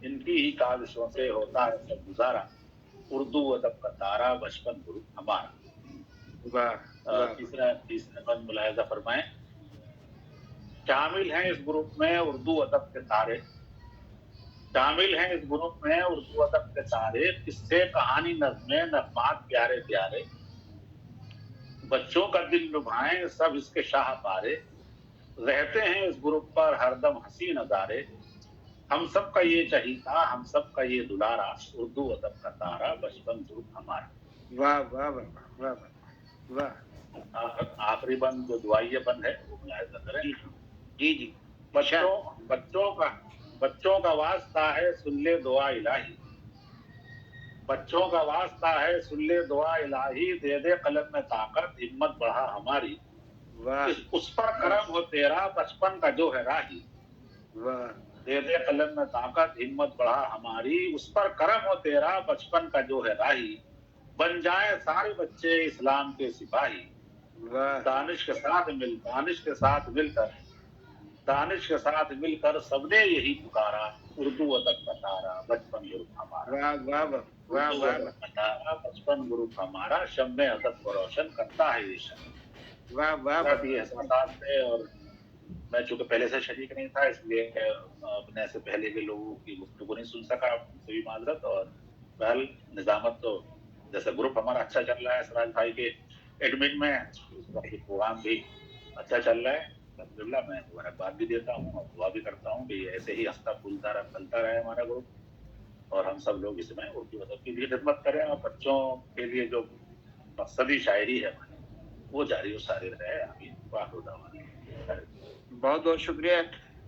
इनकी ही काविशों से होता है सब गुजारा, उर्दू अदब का तारा बचपन गुरु हमारा। वाह तीसरा बंद मुलाहिजा फरमाएं। शामिल हैं इस ग्रुप में उर्दू अदब के तारे, शामिल हैं इस ग्रुप में उर्दू अदब के तारे, किस्से कहानी नज़्में नग़्मात प्यारे प्यारे, बच्चों का दिल लुभाएं सब इसके शाहपारे, रहते हैं इस ग्रुप पर हरदम हंसी नजारे, हम सब का ये चहीता हम सब का ये दुलारा, उर्दू अदब का तारा बचपन ग्रुप हमारा। वाह वाह वाह वाह वाह। आखिरी बंद जो दुआइया बंद है वो मुलाहिजा करें। जी जी। बच्चों का वास्ता है सुन ले दुआ इलाही, बच्चों का वास्ता है सुन ले दुआ इलाही, दे दे कलम में ताकत हिम्मत बढ़ा हमारी, उस पर करम हो तेरा बचपन का जो है राही, दे दे कलम में ताकत हिम्मत बढ़ा हमारी, उस पर करम हो तेरा बचपन का जो है राही, बन जाए सारे बच्चे इस्लाम के सिपाही, दानिश के साथ मिलकर सबने यही पुकारा, उर्दू अदब का तारा बचपन ग्रुप हमारा। बचपन ग्रुप हमारा शम्मे अदब को रोशन करता है ये शब्द। एहसास है। और मैं चूंकि पहले से शरीक नहीं था इसलिए अपने से पहले के लोगों की गुफ्तगू नहीं सुन सका, उनसे भी माजरत। और बहरहाल निजामत तो जैसे ग्रुप हमारा अच्छा चल रहा है सराज भाई के एडमिन में, प्रोग्राम भी अच्छा चल रहा है अल्हम्दुलिल्लाह। मैं मुबारकबाद भी देता हूँ और दुआ भी करता हूँ कि ऐसे ही हंसता फूलता फलता रहे हमारा ग्रुप और हम सब लोग इसमें उर्दू अदब की भी खिदमत करें और बच्चों के लिए जो मकसदी शायरी है वो जारी और सारी रहे। आमीन। बहुत बहुत शुक्रिया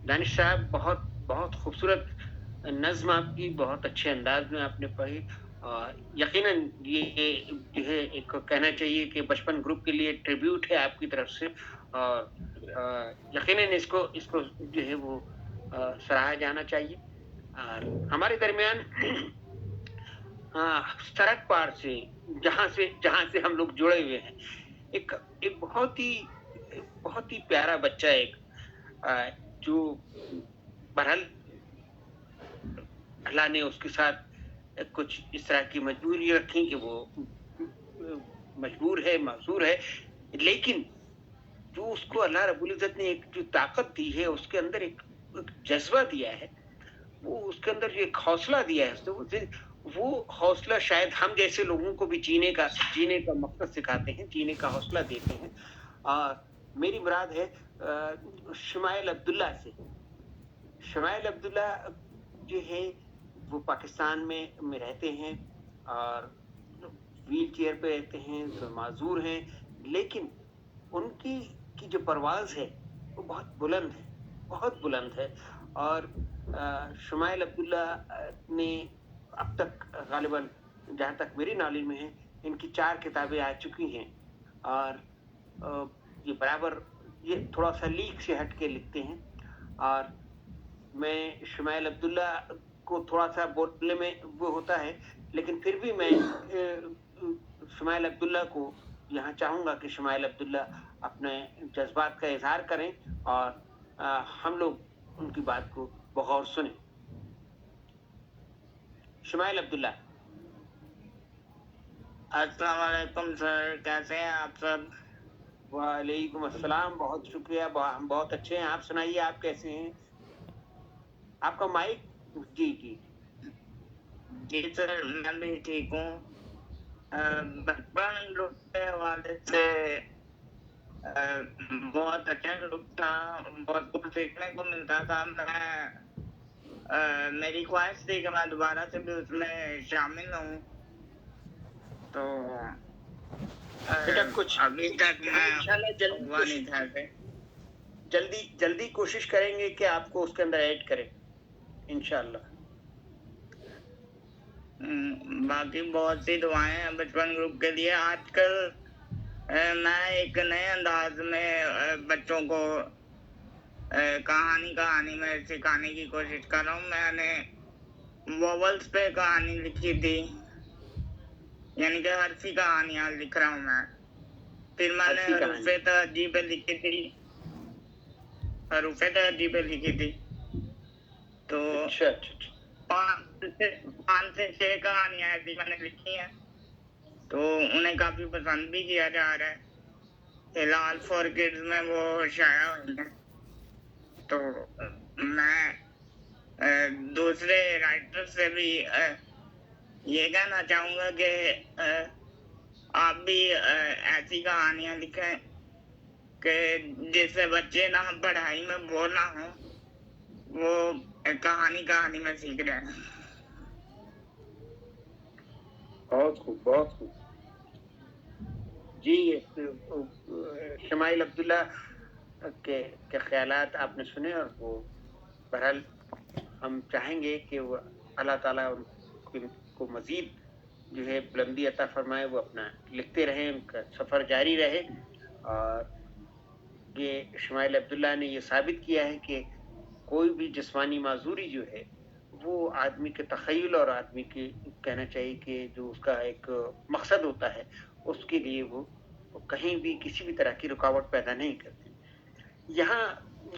दानिश साहब, बहुत बहुत खूबसूरत नज्म आपकी, बहुत अच्छे अंदाज में आपने पढ़ी। यकीनन ये जो है एक कहना चाहिए कि बचपन ग्रुप के लिए ट्रिब्यूट है आपकी तरफ से, और यकीनन इसको जो है वो सराहा जाना चाहिए। हमारे दरमियान सड़क पार से जहाँ से हम लोग जुड़े हुए हैं, एक बहुत ही प्यारा बच्चा, एक जो बहरहाल अल्लाह ने उसके साथ कुछ इस तरह की मजबूरी रखी कि वो मजबूर है, माजूर है, लेकिन जो उसको अल्लाह रब्बुल इज्जत ने एक जो ताकत दी है, उसके अंदर एक जज्बा दिया है, वो उसके अंदर जो एक हौसला दिया है, वो हौसला शायद हम जैसे लोगों को भी जीने का मकसद सिखाते हैं, जीने का हौसला देते हैं। मेरी मुराद है शमाइल अब्दुल्ला से। शमाइल अब्दुल्ला जो है वो पाकिस्तान में रहते हैं और व्हील चेयर पे रहते हैं, तो माजूर हैं, लेकिन उनकी जो परवाज है वो बहुत बुलंद है। और शमाइल अब्दुल्ला ने अब तक गालिबन जहाँ तक मेरी नॉलेज में है, इनकी 4 किताबें आ चुकी हैं और ये बराबर ये थोड़ा सा लीक से हट के लिखते हैं। और मैं शमाइल अब्दुल्ला को थोड़ा सा बोलने में वो होता है, लेकिन फिर भी मैं शमाइल अब्दुल्ला को यहाँ चाहूँगा कि शमाइल अब्दुल्ला अपने जज्बात का इजहार करें और हम लोग उनकी बात को बगौर सुने। शमाइल अब्दुल्ला। अस्सलाम वालेकुम सर, कैसे हैं आप सब? वालेकुम अस्सलाम, बहुत शुक्रिया, हम बहुत अच्छे हैं। आप सुनाइए, आप कैसे हैं? आपका माइक। जी सर, मैं भी ठीक हूँ। बचपन ग्रुप के हवाले से बहुत अच्छा ग्रुप था, बहुत कुछ सीखने को मिलता था। मेरी ख्वाहिश थी कि मैं दोबारा से भी उसमें शामिल हूँ, तो कुछ अभी तक मैं जल्दी कोशिश करेंगे कि आपको उसके अंदर ऐड करें इंशाल्लाह। बाकी बहुत सी दुआएं हैं बचपन ग्रुप के लिए। आजकल मैं एक नए अंदाज में बच्चों को कहानी में सिखाने की कोशिश कर रहा हूँ। मैंने वोवल्स पे कहानी लिखी थी, यानी कि हर्फी कहानियाँ लिख रहा हूँ मैं। फिर मैंने हरूफे तहज्जी पे लिखी थी। तो पाँच से 6 कहानियां ऐसी मैंने लिखी हैं, तो उन्हें काफी पसंद भी किया जा रहा है। फिलहाल फॉर किड्स में वो शाया हुई है। तो मैं दूसरे राइटर से भी ये कहना चाहूँगा कि आप भी ऐसी कहानियां लिखें कि जिससे बच्चे ना पढ़ाई में बोर ना हो, वो कहानी में सीख रहे हैं। बहुत खूब, बहुत खूब जी। शमाइल अब्दुल्ला के ख्यालात आपने सुने, और वो बहरहाल हम चाहेंगे कि वो अल्लाह ताला उनको मज़ीद जो है बुलंदी अता फरमाए, वो अपना लिखते रहें, उनका सफ़र जारी रहे। और ये शमाइल अब्दुल्ला ने ये साबित किया है कि कोई भी जिस्मानी माजूरी जो है वो आदमी के तख़य्युल और आदमी के कहना चाहिए कि जो उसका एक मकसद होता है, उसके लिए वो कहीं भी किसी भी तरह की रुकावट पैदा नहीं करते। यहाँ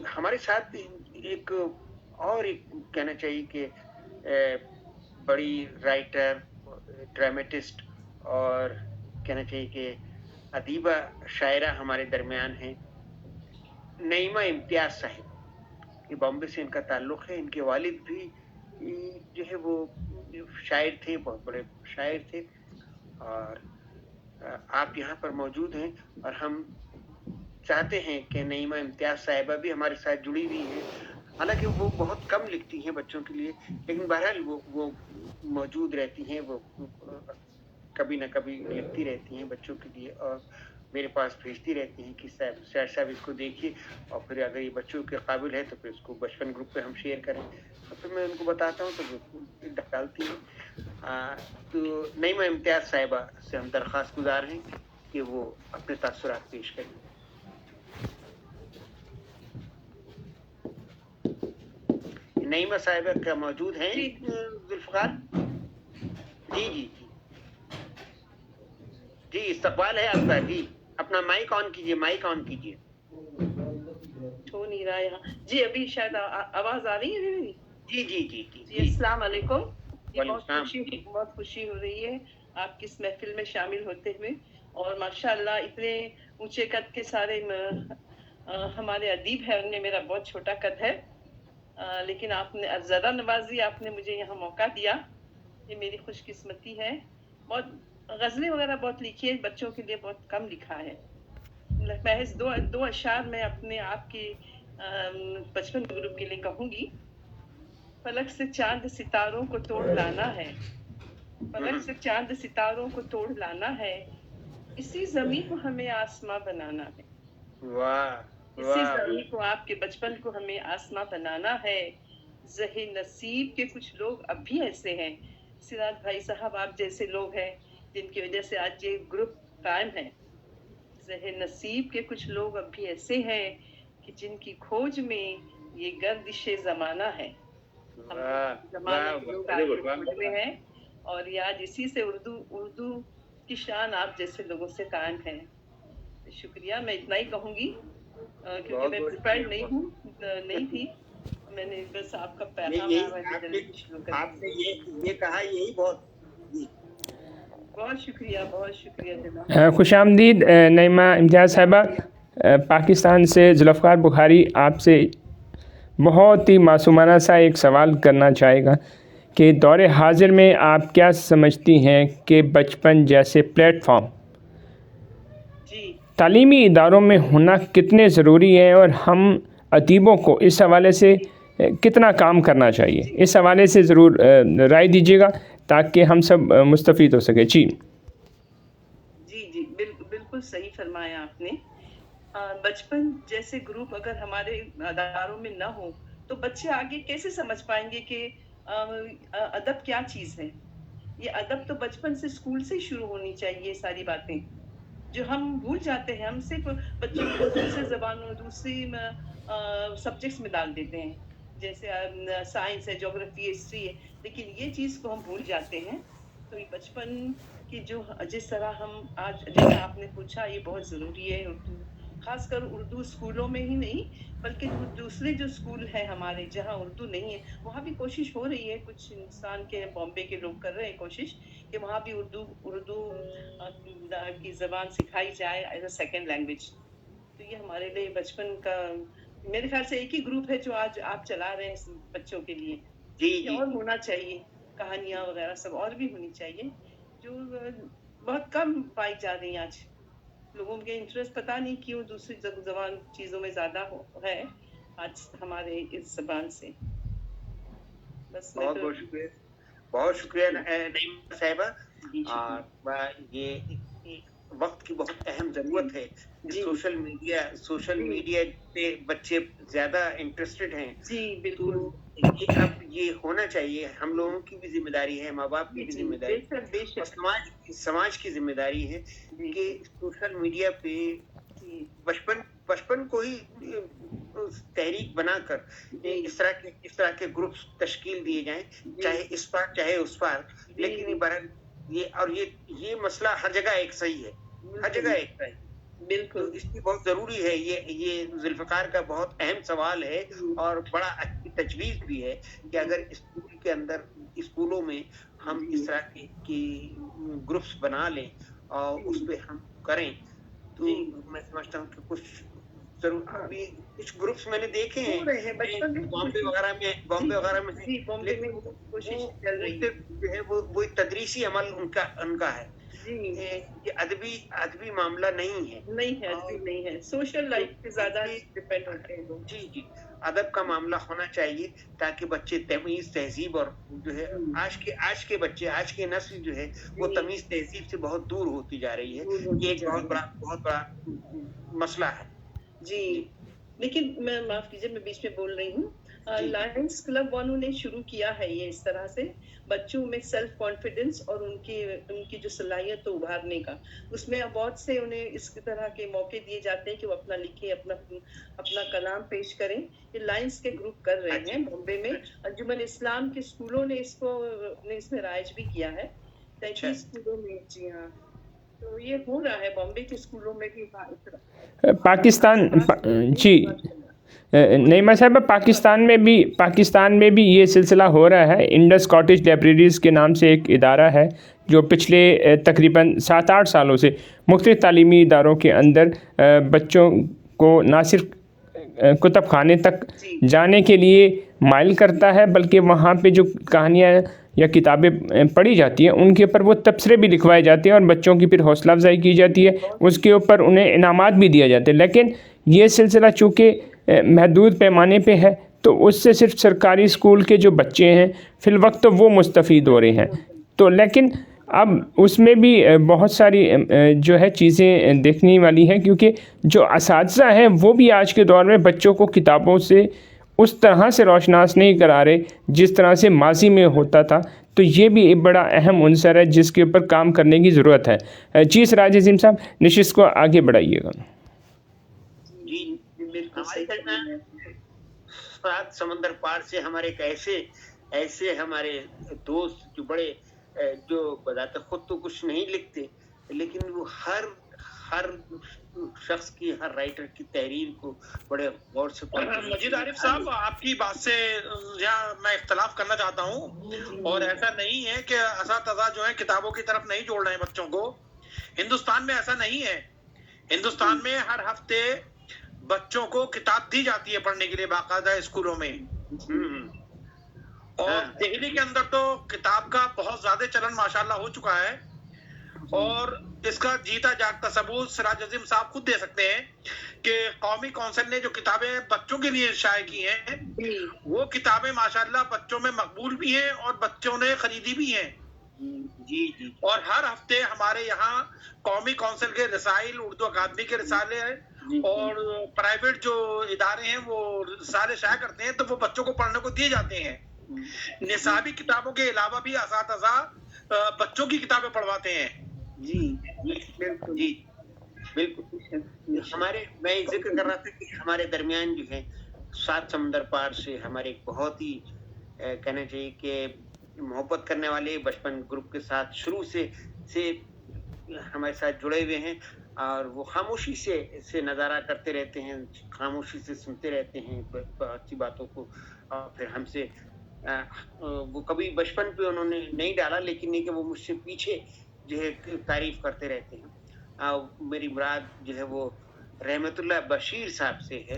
हमारे साथ एक कहना चाहिए कि बड़ी राइटर, ड्रामेटिस्ट और कहना चाहिए कि अदीबा शायरा हमारे दरमियान हैं, नईमा इम्तियाज साहिब। ये बॉम्बे से इनका ताल्लुक़ है। इनके वालिद भी जो है वो शायर थे, बहुत बड़े शायर थे, और आप यहाँ पर मौजूद हैं और हम चाहते हैं कि नईमा इम्तियाज साहिबा भी हमारे साथ जुड़ी हुई हैं। हालांकि वो बहुत कम लिखती हैं बच्चों के लिए, लेकिन बहरहाल वो मौजूद रहती हैं, वो कभी ना कभी लिखती रहती हैं बच्चों के लिए, और मेरे पास भेजती रहती हैं कि शायर साहब इसको देखिए, और फिर अगर ये बच्चों के काबिल है तो फिर इसको बचपन ग्रुप पे हम शेयर करें। तो फिर मैं उनको बताता हूँ तो वो डालती हैं। तो नईमा इम्तियाज साहिबा से हम दरख्वास्त गुजार हैं कि वो अपने तासुरात पेश करें। नईमा साहिबा क्या मौजूद हैं जुल्फ़िकार? जी जी जी जी, इस्तकबाल है आपका। जी, अपना माइक ऑन कीजिए, माइक ऑन कीजिए। हो नहीं रहा यहाँ जी। अभी शायद आवाज आ रही है मेरी? जी जी जी जी जी, अस्सलाम वालेकुम। वालेकुम। बहुत खुशी हो रही है आपकी इस महफिल में शामिल होते हुए, और माशाल्लाह इतने ऊंचे कद के सारे हमारे अदीब हैं, उनमें मेरा बहुत छोटा कद है, लेकिन आपने ज़रा नवाजी, आपने मुझे यहाँ मौका दिया, ये मेरी खुशकिस्मती है। बहुत गज़लें वगैरह बहुत लिखी है, बच्चों के लिए बहुत कम लिखा है। महज दो अशार में अपने आप की बचपन ग्रुप के लिए कहूँगी। फलक से चांद सितारों को तोड़ लाना है, फलक से चांद सितारों को तोड़ लाना है, इसी ज़मीन को हमें आसमां बनाना है। वाह, इसी ज़मीन को, आपके बचपन को हमें आसमां बनाना है। ज़हे नसीब के कुछ लोग अब भी ऐसे हैं, सिराज भाई साहब आप जैसे लोग हैं जिनकी वजह से आज ये ग्रुप कायम है। ज़हे नसीब के कुछ लोग अब भी ऐसे हैं कि जिनकी खोज में ये गर्दिशे ज़माना है। जमाने के लोग आज खोज में हैं, और ये आज इसी से उर्दू की शान आप जैसे लोगों से कायम है। शुक्रिया, मैं इतना ही कहूँगी क्योंकि मैं प्रिपेयर्ड नहीं थी। मैंने बस आपका पैगाम आपने ये कहा, यही बहुत शुक्रिया जनाब। खुशामदीद नईमा इम्तियाज़ साहिबा। पाकिस्तान से जुल्फ़िकार बुखारी आपसे बहुत ही मासूमाना सा एक सवाल करना चाहेगा कि दौर हाज़िर में आप क्या समझती हैं कि बचपन जैसे प्लेटफॉर्म तालीमी इदारों में होना कितने ज़रूरी है, और हम अदीबों को इस हवाले से कितना काम करना चाहिए? इस हवाले से ज़रूर राय दीजिएगा ताकि हम सब मुस्तफ़ीद हो सके। जी बिल्कुल सही फरमाया आपने। बचपन जैसे ग्रुप अगर हमारे अदारों में ना हो तो बच्चे आगे कैसे समझ पाएंगे कि अदब क्या चीज़ है। ये अदब तो बचपन से, स्कूल से शुरू होनी चाहिए। सारी बातें जो हम भूल जाते हैं, हम सिर्फ बच्चों को दूसरे ज़बानों, दूसरी सब्जेक्ट्स में डाल देते हैं, जैसे साइंस है, ज्योग्राफी, हिस्ट्री है, लेकिन ये चीज़ को हम भूल जाते हैं। तो ये बचपन की जो जिस तरह हम आज, जैसा आपने पूछा, ये बहुत ज़रूरी है। उर्दू, खासकर उर्दू स्कूलों में ही नहीं बल्कि दूसरे जो स्कूल है हमारे जहाँ उर्दू नहीं है वहाँ भी कोशिश हो रही है, कुछ हिंदुस्तान के बॉम्बे के लोग कर रहे हैं कोशिश कि वहाँ भी उर्दू उर्दू की ज़बान सिखाई जाए एज अ सेकेंड लैंग्वेज। तो ये हमारे लिए बचपन का, मेरे ख्याल से एक ही ग्रुप है जो आज आप चला रहे हैं बच्चों के लिए। जी ये जी और होना चाहिए, कहानियाँ वगैरह सब और भी होनी चाहिए, जो बहुत कम पाई जा रही हैं आज। लोगों के इंटरेस्ट पता नहीं क्यों दूसरी जबान चीज़ों में ज़्यादा है आज हमारे इस जबान से। बस मैं बहुत तो बहुत शुक्रिया, बहुत शुक्रिया नईमा साहिबा। जी शुक्रिया। और ये वक्त की बहुत अहम जरूरत है। जी सोशल मीडिया पे बच्चे ज्यादा इंटरेस्टेड हैं, जी तो बिल्कुल ये अब ये होना चाहिए। हम लोगों की भी जिम्मेदारी है, माँ बाप की भी जी जिम्मेदारी है, बेशक और बेशक समाज की जिम्मेदारी है जी कि सोशल मीडिया पे जी बचपन को ही तहरीक बनाकर इस तरह के ग्रुप्स तश्कील दिए जाएं, चाहे इस पार चाहे उस पार। लेकिन ये मसला हर जगह एक सही है, हर जगह एक सही है। तो बिल्कुल इसकी बहुत जरूरी है। ये जुल्फकार का बहुत अहम सवाल है और बड़ा अच्छी तजवीज भी है कि अगर स्कूल के अंदर, स्कूलों में हम इस तरह की ग्रुप्स बना लें और उस पे हम करें, तो मैं समझता हूँ कि कुछ जरूर। अभी कुछ ग्रुप्स मैंने देखे हो रहे हैं हैं बचपन में, बॉम्बे वगैरह में जी बॉम्बे में लेकिन कोशिश चल रही है। जो है वो एक तदरीसी अमल उनका है। जी ये अदबी मामला नहीं है, नहीं है, अदबी नहीं है, सोशल लाइफ पे ज्यादा डिपेंड होते हैं लोग। जी अदब का मामला होना चाहिए ताकि बच्चे तमीज तहजीब और जो है आज के बच्चे, आज के नस्ल जो है वो तमीज तहजीब से बहुत दूर होती जा रही है। ये एक बहुत बड़ा मसला है। जी लेकिन मैं माफ कीजिए, मैं बीच में बोल रही हूँ। लायंस क्लब वालों ने शुरू किया है ये इस तरह से बच्चों में सेल्फ कॉन्फिडेंस और उनकी जो सलाहियत तो उभारने का, उसमें बहुत से उन्हें इस तरह के मौके दिए जाते हैं कि वो अपना लिखें, अपना कलाम पेश करें। ये लायंस के ग्रुप कर रहे हैं बॉम्बे में। अंजुमन इस्लाम के स्कूलों ने इसमें राइज भी किया है, 33 स्कूलों में। जी हाँ, तो ये हो रहा है बॉम्बे के स्कूलों में भी। पाकिस्तान जी नईमा साहब, पाकिस्तान में भी ये सिलसिला हो रहा है। इंडस कॉटेज लाइब्रेरीज़ के नाम से एक इदारा है जो पिछले तकरीबन 7-8 सालों से मुख्तलिफ़ तालीमी इदारों के अंदर बच्चों को ना सिर्फ कुतुब खाने तक जाने के लिए माइल करता है, बल्कि वहाँ पे जो कहानियाँ या किताबें पढ़ी जाती हैं उनके ऊपर वो तबसरे भी लिखवाए जाते हैं और बच्चों की फिर हौसला अफजाई की जाती है, उसके ऊपर उन्हें इनामात भी दिए जाते हैं। लेकिन ये सिलसिला चूँकि महदूद पैमाने पे है, तो उससे सिर्फ सरकारी स्कूल के जो बच्चे हैं फिल वक्त तो वो मुस्तफ़ीद हो रहे हैं। तो लेकिन अब उसमें भी बहुत सारी जो है चीज़ें देखने वाली हैं, क्योंकि जो असातिज़ा हैं वो भी आज के दौर में बच्चों को किताबों से उस तरह से रोशनास नहीं करा रहे जिस तरह से माजी में होता था। तो ये भी एक बड़ा अहम अंसर है जिसके ऊपर काम करने की ज़रूरत है। जी सिराज अज़ीम साहब, नशिस्त को आगे बढ़ाइएगा। जी हमारे दरमियान 7 समंदर पार से हमारे ऐसे हमारे दोस्त जो बड़े जो बताते खुद तो कुछ नहीं लिखते, लेकिन वो हर शख्स की, हर राइटर की तहरीर को बड़े गौर से पढ़ते। मजीद आरिफ साहब, आपकी बात से यहाँ मैं इख्तलाफ करना चाहता हूँ। और ऐसा नहीं है कि असातिज़ा जो है किताबों की तरफ नहीं जोड़ रहे हैं बच्चों को। हिंदुस्तान में ऐसा नहीं है। हिंदुस्तान में हर हफ्ते बच्चों को किताब दी जाती है पढ़ने के लिए बाकायदा स्कूलों में। और दिल्ली के अंदर तो किताब का बहुत ज्यादा चलन माशाल्लाह हो चुका है, और इसका जीता जागता सबूत सिराज अज़ीम साहब खुद दे सकते हैं कि कौमी कौंसिल ने जो किताबें बच्चों के लिए शाये की हैं वो किताबें माशाल्लाह बच्चों में मकबूल भी हैं और बच्चों ने खरीदी भी हैं। जी और हर हफ्ते हमारे यहाँ कौमी कौंसिल के रसाइल, उर्दू अकादमी के रिसाले हैं और प्राइवेट जो इदारे हैं वो रिसाले शाये करते हैं, तो वो बच्चों को पढ़ने को दिए जाते हैं। निसाबी किताबों के अलावा भी असातिज़ा बच्चों की किताबें पढ़वाते हैं। जी बिल्कुल। मैं जिक्र कर रहा था कि हमारे दरमियान जो है 7 समंदर पार से हमारे बहुत ही कहना चाहिए कि मोहब्बत करने वाले बचपन ग्रुप के साथ शुरू से हमारे साथ जुड़े हुए हैं। اور وہ خاموشی سے نظارہ کرتے رہتے ہیں, خاموشی سے سنتے رہتے ہیں اچھی باتوں کو, اور پھر ہم سے وہ کبھی بچپن پہ انہوں نے نہیں ڈالا, لیکن نہیں کہ وہ مجھ سے پیچھے جو ہے تعریف کرتے رہتے ہیں. میری مراد جو ہے وہ رحمت اللہ بشیر صاحب سے ہے,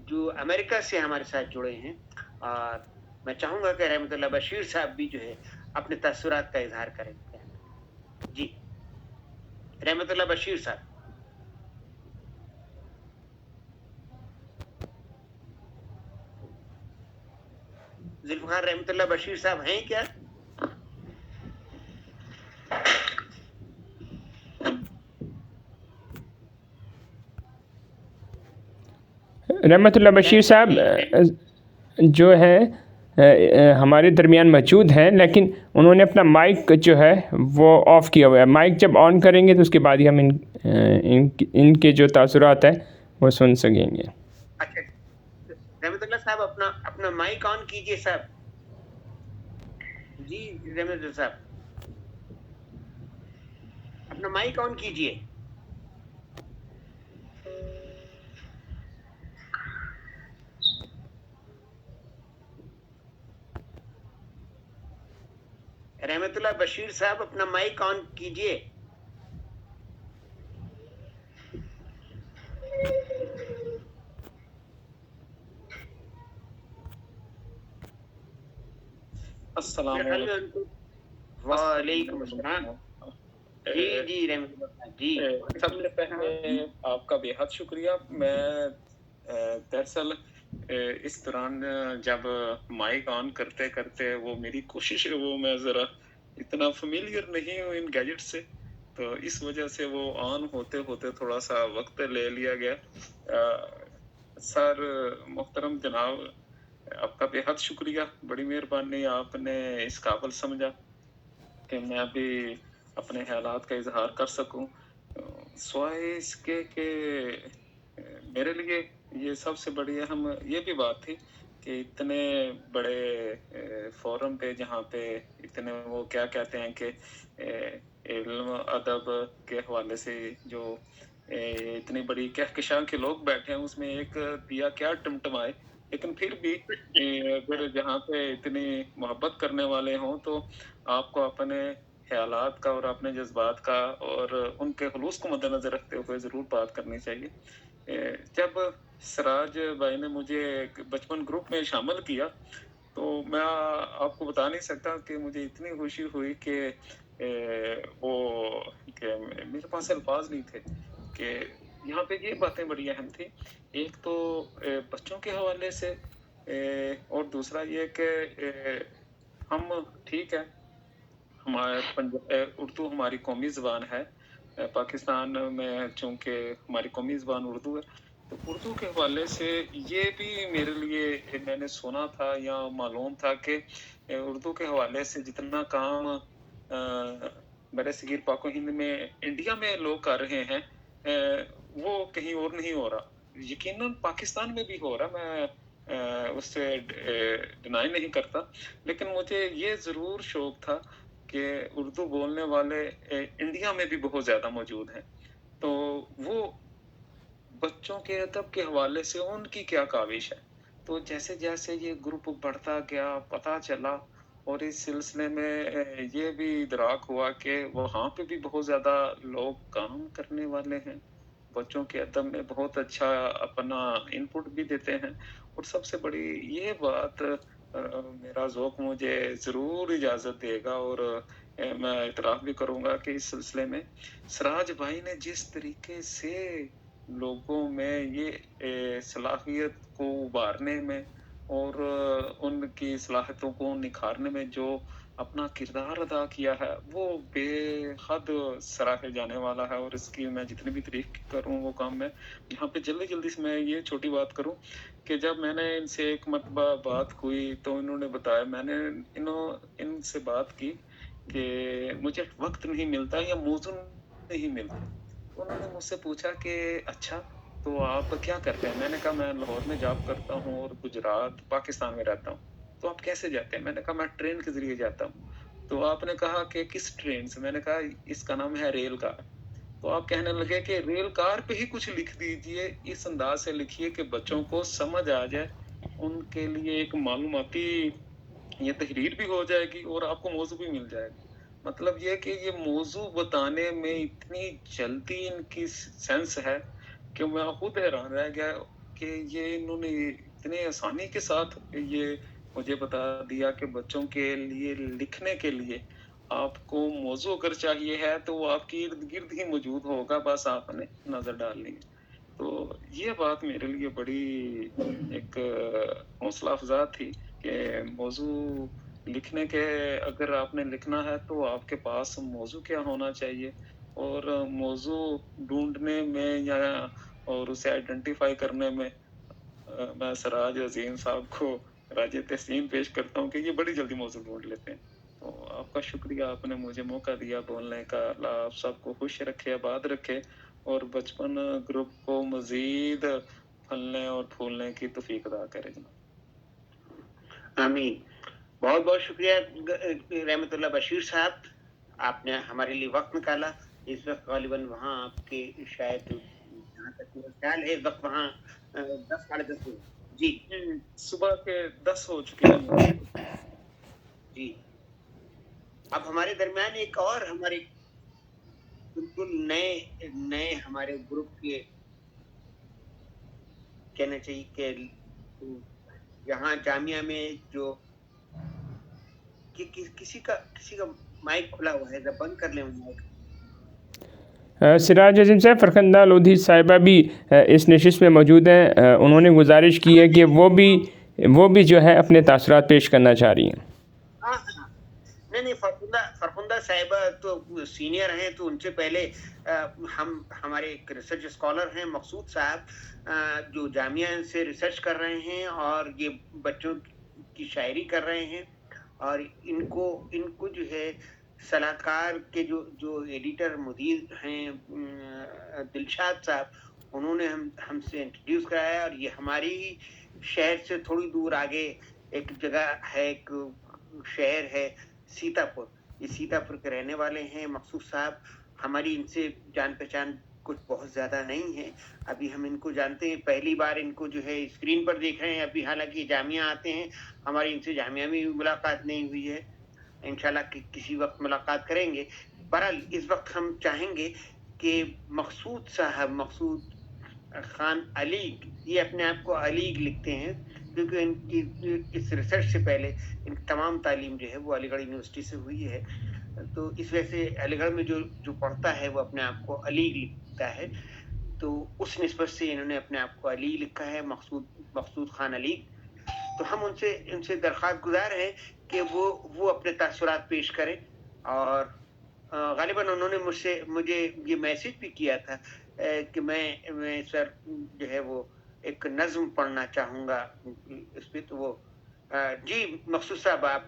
جو امریکہ سے ہمارے ساتھ جڑے ہیں, اور میں چاہوں گا کہ رحمت اللہ بشیر صاحب بھی جو ہے اپنے تاثرات کا اظہار کریں. جی رحمت اللہ بشیر صاحب. ذوالفقار رحمت اللہ بشیر صاحب ہیں کیا؟ رحمت اللہ بشیر صاحب جو ہے ہمارے درمیان موجود ہیں, لیکن انہوں نے اپنا مائک جو ہے وہ آف کیا ہوا ہے. مائک جب آن کریں گے تو اس کے بعد ہی ہم ان کے جو تاثرات ہیں وہ سن سکیں گے. اچھا رحمت اللہ صاحب اپنا مائک آن کیجئے صاحب. جی رحمت اللہ صاحب اپنا مائک آن کیجئے. رحمت اللہ بشیر صاحب اپنا مائک آن کیجئے. السلام علیکم. وعلیکم السلام. جی رحمت اللہ جی. سب سے پہلے آپ کا بے حد شکریہ. میں دراصل اس دوران جب مائک آن کرتے کرتے وہ میری کوشش ہے وہ میں ذرا اتنا فیملیئر نہیں ہوں ان گیجٹ سے, تو اس وجہ سے وہ آن ہوتے ہوتے تھوڑا سا وقت لے لیا گیا. سر محترم جناب آپ کا بے حد شکریہ, بڑی مہربانی, آپ نے اس قابل سمجھا کہ میں بھی اپنے خیالات کا اظہار کر سکوں. سوائے اس کے کہ میرے لیے یہ سب سے بڑی اہم یہ بھی بات تھی کہ اتنے بڑے فورم پہ جہاں پہ اتنے وہ کیا کہتے ہیں کہ علم ادب کے حوالے سے جو اتنی بڑی کہکشاں کے لوگ بیٹھے ہیں, اس میں ایک دیا کیا ٹمٹمائے, لیکن پھر بھی اگر جہاں پہ اتنی محبت کرنے والے ہوں تو آپ کو اپنے خیالات کا اور اپنے جذبات کا اور ان کے خلوص کو مد نظر رکھتے ہوئے ضرور بات کرنی چاہیے. جب سراج بھائی نے مجھے بچپن گروپ میں شامل کیا تو میں آپ کو بتا نہیں سکتا کہ مجھے اتنی خوشی ہوئی کہ میرے پاس الفاظ نہیں تھے کہ یہاں پہ یہ باتیں بڑی اہم تھی. ایک تو بچوں کے حوالے سے, اور دوسرا یہ کہ ہم ٹھیک ہے ہمارے اردو ہماری قومی زبان ہے, پاکستان میں چونکہ ہماری قومی زبان اردو ہے, تو اردو کے حوالے سے یہ بھی میرے لیے میں نے سنا تھا یا معلوم تھا کہ اردو کے حوالے سے جتنا کام برے صغیر پاک و ہند میں انڈیا میں لوگ کر رہے ہیں وہ کہیں اور نہیں ہو رہا. یقیناً پاکستان میں بھی ہو رہا, میں اس سے ڈینائی نہیں کرتا, لیکن مجھے یہ ضرور شوق تھا کہ اردو بولنے والے انڈیا میں بھی بہت زیادہ موجود ہیں. تو وہ بچوں کے ادب کے حوالے سے ان کی کیا کاوش ہے. تو جیسے جیسے یہ گروپ بڑھتا گیا پتہ چلا, اور اس سلسلے میں یہ بھی ادراک ہوا کہ وہاں پہ بھی بہت زیادہ لوگ کام کرنے والے ہیں, بچوں کے ادب میں بہت اچھا اپنا ان پٹ بھی دیتے ہیں. اور سب سے بڑی یہ بات, میرا ذوق مجھے ضرور اجازت دے گا اور میں اعتراف بھی کروں گا کہ اس سلسلے میں سراج بھائی نے جس طریقے سے لوگوں میں یہ صلاحیت کو ابھارنے میں اور ان کی صلاحیتوں کو نکھارنے میں جو اپنا کردار ادا کیا ہے وہ بے حد سراہے جانے والا ہے. اور اس کی میں جتنی بھی تعریف کروں وہ کام میں یہاں پہ جلدی سے میں یہ چھوٹی بات کروں کہ جب میں نے ان سے ایک مرتبہ بات ہوئی تو انہوں نے بتایا, میں نے ان سے بات کی کہ مجھے وقت نہیں ملتا یا موضوع نہیں ملتا. انہوں نے مجھ سے پوچھا کہ اچھا تو آپ کیا کرتے ہیں. میں نے کہا میں لاہور میں جاب کرتا ہوں اور گجرات پاکستان میں رہتا ہوں. تو آپ کیسے جاتے ہیں. میں نے کہا میں ٹرین کے ذریعے جاتا ہوں. تو آپ نے کہا کہ کس ٹرین سے. میں نے کہا اس کا نام ہے ریل کا. تو آپ کہنے لگے کہ ریل کار پہ ہی کچھ لکھ دیجئے، اس انداز سے لکھیے کہ بچوں کو سمجھ آ جائے، ان کے لیے ایک معلوماتی یہ تحریر بھی ہو جائے گی اور آپ کو موضوع بھی مل جائے گا. مطلب یہ کہ یہ موضوع بتانے میں اتنی جلدی ان کی سینس ہے کہ میں خود حیران رہ گیا کہ یہ انہوں نے اتنے آسانی کے ساتھ یہ مجھے بتا دیا کہ بچوں کے لیے لکھنے کے لیے آپ کو موضوع اگر چاہیے ہے تو وہ آپ کے ارد گرد ہی موجود ہوگا، بس آپ نے نظر ڈالنی ہے. تو یہ بات میرے لیے بڑی ایک حوصلہ افزا تھی کہ موضوع لکھنے کے اگر آپ نے لکھنا ہے تو آپ کے پاس موضوع کیا ہونا چاہیے، اور موضوع ڈھونڈنے میں یا اور اسے آئیڈینٹیفائی کرنے میں میں سراج عظیم صاحب کو راج تحسین پیش کرتا ہوں کہ یہ بڑی جلدی موضوع ڈھونڈ لیتے ہیں. تو آپ کا شکریہ، آپ نے مجھے موقع دیا بولنے کا. اللہ آپ سب کو خوش رکھے، آباد رکھے، اور بچپن گروپ کو مزید پھلنے اور پھولنے کی توفیق عطا کرے. جناب آمین. بہت بہت شکریہ رحمت اللہ بشیر صاحب، آپ نے ہمارے لیے وقت نکالا. اس وقت غالباً وہاں آپ کے شاید جہاں تک میرا خیال ہے اس وقت وہاں 10 ساڑھے 10 ہوئے. جی صبح کے 10 ہو چکے ہیں. جی اب ہمارے درمیان ایک اور ہمارے بالکل نئے ہمارے گروپ کے کہنا چاہیے کہ یہاں جامعہ میں جو کسی کا مائک کھلا ہوا ہے، بند کر لیں مائک. سراج عظیم صاحب، فرخندہ لودھی صاحبہ بھی اس نشست میں موجود ہیں. انہوں نے گزارش کی ہے کہ وہ بھی جو ہے اپنے تاثرات پیش کرنا چاہ رہی ہیں. ہاں نہیں فرخندہ صاحبہ تو سینئر ہیں، تو ان سے پہلے ہمارے ایک ریسرچ اسکالر ہیں مقصود صاحب، جو جامعہ سے ریسرچ کر رہے ہیں اور یہ بچوں کی شاعری کر رہے ہیں. اور ان کو جو ہے صلاح کار کے جو ایڈیٹر مدیر ہیں دلشاد صاحب، انہوں نے ہم سے انٹروڈیوس کرایا. اور یہ ہماری شہر سے تھوڑی دور آگے ایک جگہ ہے، ایک شہر ہے سیتا پور. یہ سیتا پور کے رہنے والے ہیں مقصود صاحب. ہماری ان سے جان پہچان کچھ بہت زیادہ نہیں ہے، ابھی ہم ان کو جانتے ہیں، پہلی بار ان کو جو ہے اسکرین پر دیکھ رہے ہیں. ابھی حالانکہ جامعہ آتے ہیں، ہماری ان سے جامعہ میں بھی ملاقات نہیں ہوئی ہے. انشاءاللہ کسی وقت ملاقات کریں گے. بہرحال اس وقت ہم چاہیں گے کہ مقصود صاحب، مقصود خان علیگ، یہ اپنے آپ کو علیگ لکھتے ہیں کیونکہ ان کی اس ریسرچ سے پہلے ان کی تمام تعلیم جو ہے وہ علی گڑھ یونیورسٹی سے ہوئی ہے. تو اس وجہ سے علی گڑھ میں جو پڑھتا ہے وہ اپنے آپ کو علیگ لکھتا ہے. تو اس نسبت سے انہوں نے اپنے آپ کو علی لکھا ہے، مقصود خان علیگ. تو ہم ان سے درخواست گزار ہیں کہ وہ اپنے تاثرات پیش کریں. اور غالباً انہوں نے مجھے یہ میسج بھی کیا تھا کہ میں سر جو ہے وہ ایک نظم پڑھنا چاہوں گا اس پہ. تو وہ جی مقصود صاحب آپ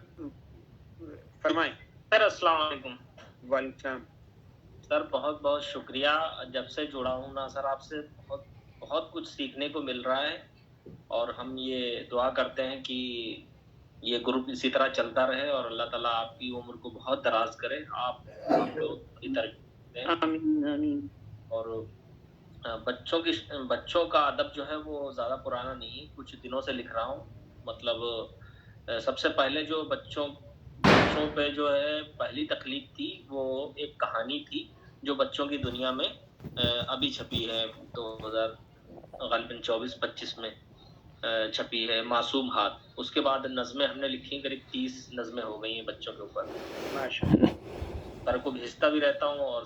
فرمائیں. سر السلام علیکم. وعلیکم السلام. سر بہت بہت شکریہ. جب سے جڑا ہوں نا سر، آپ سے بہت کچھ سیکھنے کو مل رہا ہے، اور ہم یہ دعا کرتے ہیں کہ یہ گروپ اسی طرح چلتا رہے اور اللہ تعالیٰ آپ کی عمر کو بہت دراز کرے. آپ لوگ ترقی دیں. آمین. اور بچوں کا ادب جو ہے وہ زیادہ پرانا نہیں، کچھ دنوں سے لکھ رہا ہوں. مطلب سب سے پہلے جو بچوں پہ جو ہے پہلی تخلیق تھی وہ ایک کہانی تھی جو بچوں کی دنیا میں ابھی چھپی ہے 2024-25 میں چھپی ہے، معصوم ہاتھ. اس کے بعد نظمیں ہم نے لکھی، قریب 30 نظمیں ہو گئی ہیں بچوں کے اوپر. سر کو بھیجتا بھی رہتا ہوں، اور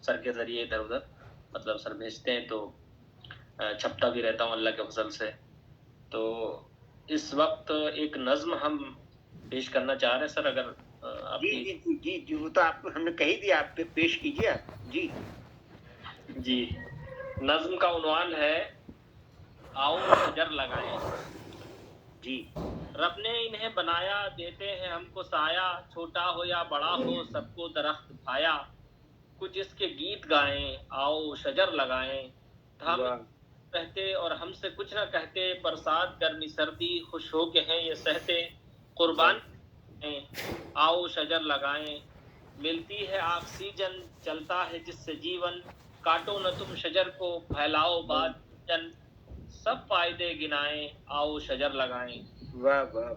سر کے ذریعے ادھر ادھر مطلب سر بھیجتے ہیں تو چھپتا بھی رہتا ہوں اللہ کے فضل سے. تو اس وقت ایک نظم ہم پیش کرنا چاہ رہے ہیں سر، اگر آپ جی وہ تو آپ ہم نے کہی دیا، آپ پیش کیجیے. جی نظم کا عنوان ہے آؤ شجر لگائیں. جی رب نے انہیں بنایا، دیتے ہیں ہم کو سایہ، چھوٹا ہو یا بڑا ہو سب کو درخت بھایا. کچھ اس کے گیت گائیں، آؤ شجر لگائیں. ہم کہتے اور ہم سے کچھ نہ کہتے، برسات گرمی سردی خوش ہو کے ہیں یہ سہتے. قربان آؤ شجر لگائیں. मिलती है ऑक्सीजन, चलता है जिससे जीवन, काटो न तुम शजर को, फैलाओ बात जन, सब फायदे गिनाएं, आओ शजर लगाएं। वाह वाह।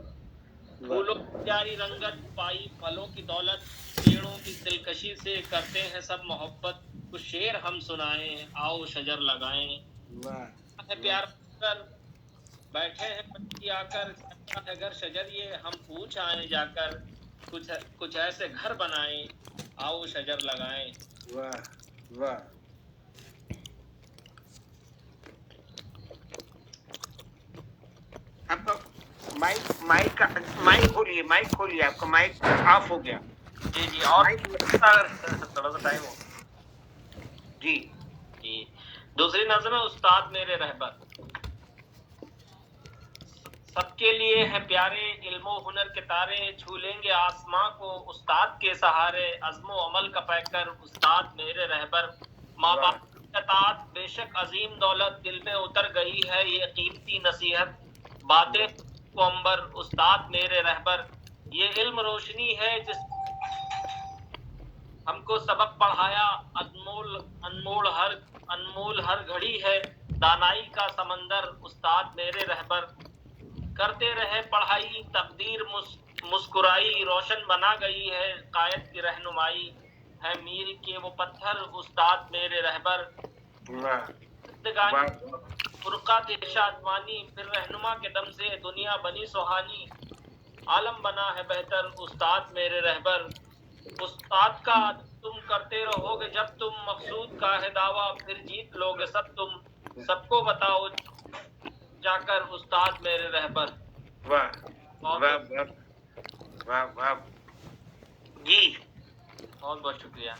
फूलों की प्यारी रंगत, पाई फलों की दौलत, पेड़ों की दिलकशी से करते हैं सब मोहब्बत, कुछ शेर हम सुनाएं, आओ शजर लगाएं। वाह है प्यार कर बैठे हैं पक्षी आकर, है घर शजर ये, हम पूछ आए जाकर, कुछ ऐसे घर बनाएं, आओ शजर लगाएं। वाह वाह। आपका माइक खोलिए, आपका माइक ऑफ हो गया। जी जी, और थोड़ा सा टाइम हो जी जी। दूसरी नज़म है उस्ताद मेरे रहबर। सबके लिए है प्यारे इल्मो हुनर के तारे, छू लेंगे आसमां को उस्ताद के सहारे, अज़्मो अमल का पैकर उस्ताद मेरे रहबर। माँ बाप की अताअत बेशक अजीम दौलत, दिल में उतर गई है ये कीमती नसीहत, बातें को अंबर उस्ताद मेरे रहबर। ये इल्म रोशनी है जिस हमको सबक पढ़ाया, अनमोल हर घड़ी है, दानाई का समंदर उस्ताद मेरे रहबर। करते रहे पढ़ाई तकदीर मुस्कुराई, रोशन बना गई है कायद की रहनुमाई, है मील के वो पत्थर उस्ताद मेरे रहबर। फुरका देशा आसमानी, फिर रहनुमा के दम से दुनिया बनी सुहानी, आलम बना है बेहतर उस्ताद मेरे रहबर। उस्ताद का तुम करते रहोगे जब तुम, मकसूद का है दावा फिर जीत लोगे सब तुम, सबको बताओ जाकर उस्ताद मेरे रहबर। वाह वाह वाह वाह जी, बहुत बहुत शुक्रिया।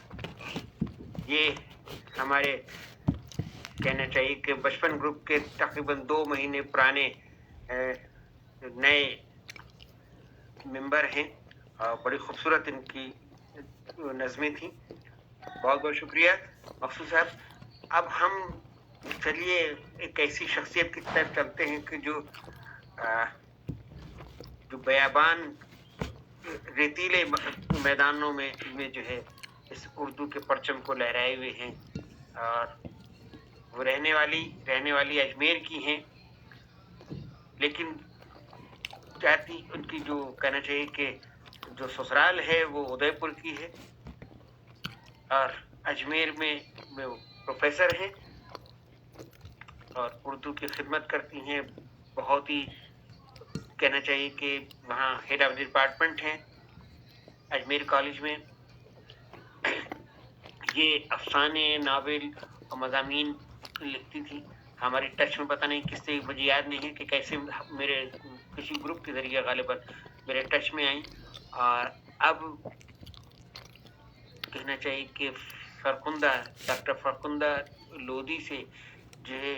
ये हमारे कहना चाहिए कि बचपन ग्रुप के तकरीबन 2 महीने पुराने नए मेंबर हैं और बड़ी खूबसूरत इनकी नज़में थी। बहुत बहुत शुक्रिया मकसूद साहब। अब हम चलिए एक ऐसी शख्सियत की तरफ चलते हैं कि जो बयाबान रेतीले मैदानों में जो है इस उर्दू के परचम को लहराए हुए हैं, और वो रहने वाली अजमेर की हैं, लेकिन चाहती उनकी जो कहना चाहिए कि जो ससुराल है वो उदयपुर की है, और अजमेर में वो प्रोफेसर हैं और उर्दू की खिदमत करती हैं। बहुत ही कहना चाहिए कि वहाँ हेड ऑफ डिपार्टमेंट हैं अजमेर कॉलेज में। ये अफसाने, नावल और मज़ामीन लिखती थी। हमारे टच में पता नहीं किससे, मुझे याद नहीं है कि कैसे मेरे किसी ग्रुप के ज़रिए गालिबन मेरे टच में आई, और अब कहना चाहिए कि डॉक्टर फरकुंदा लोधी से जो है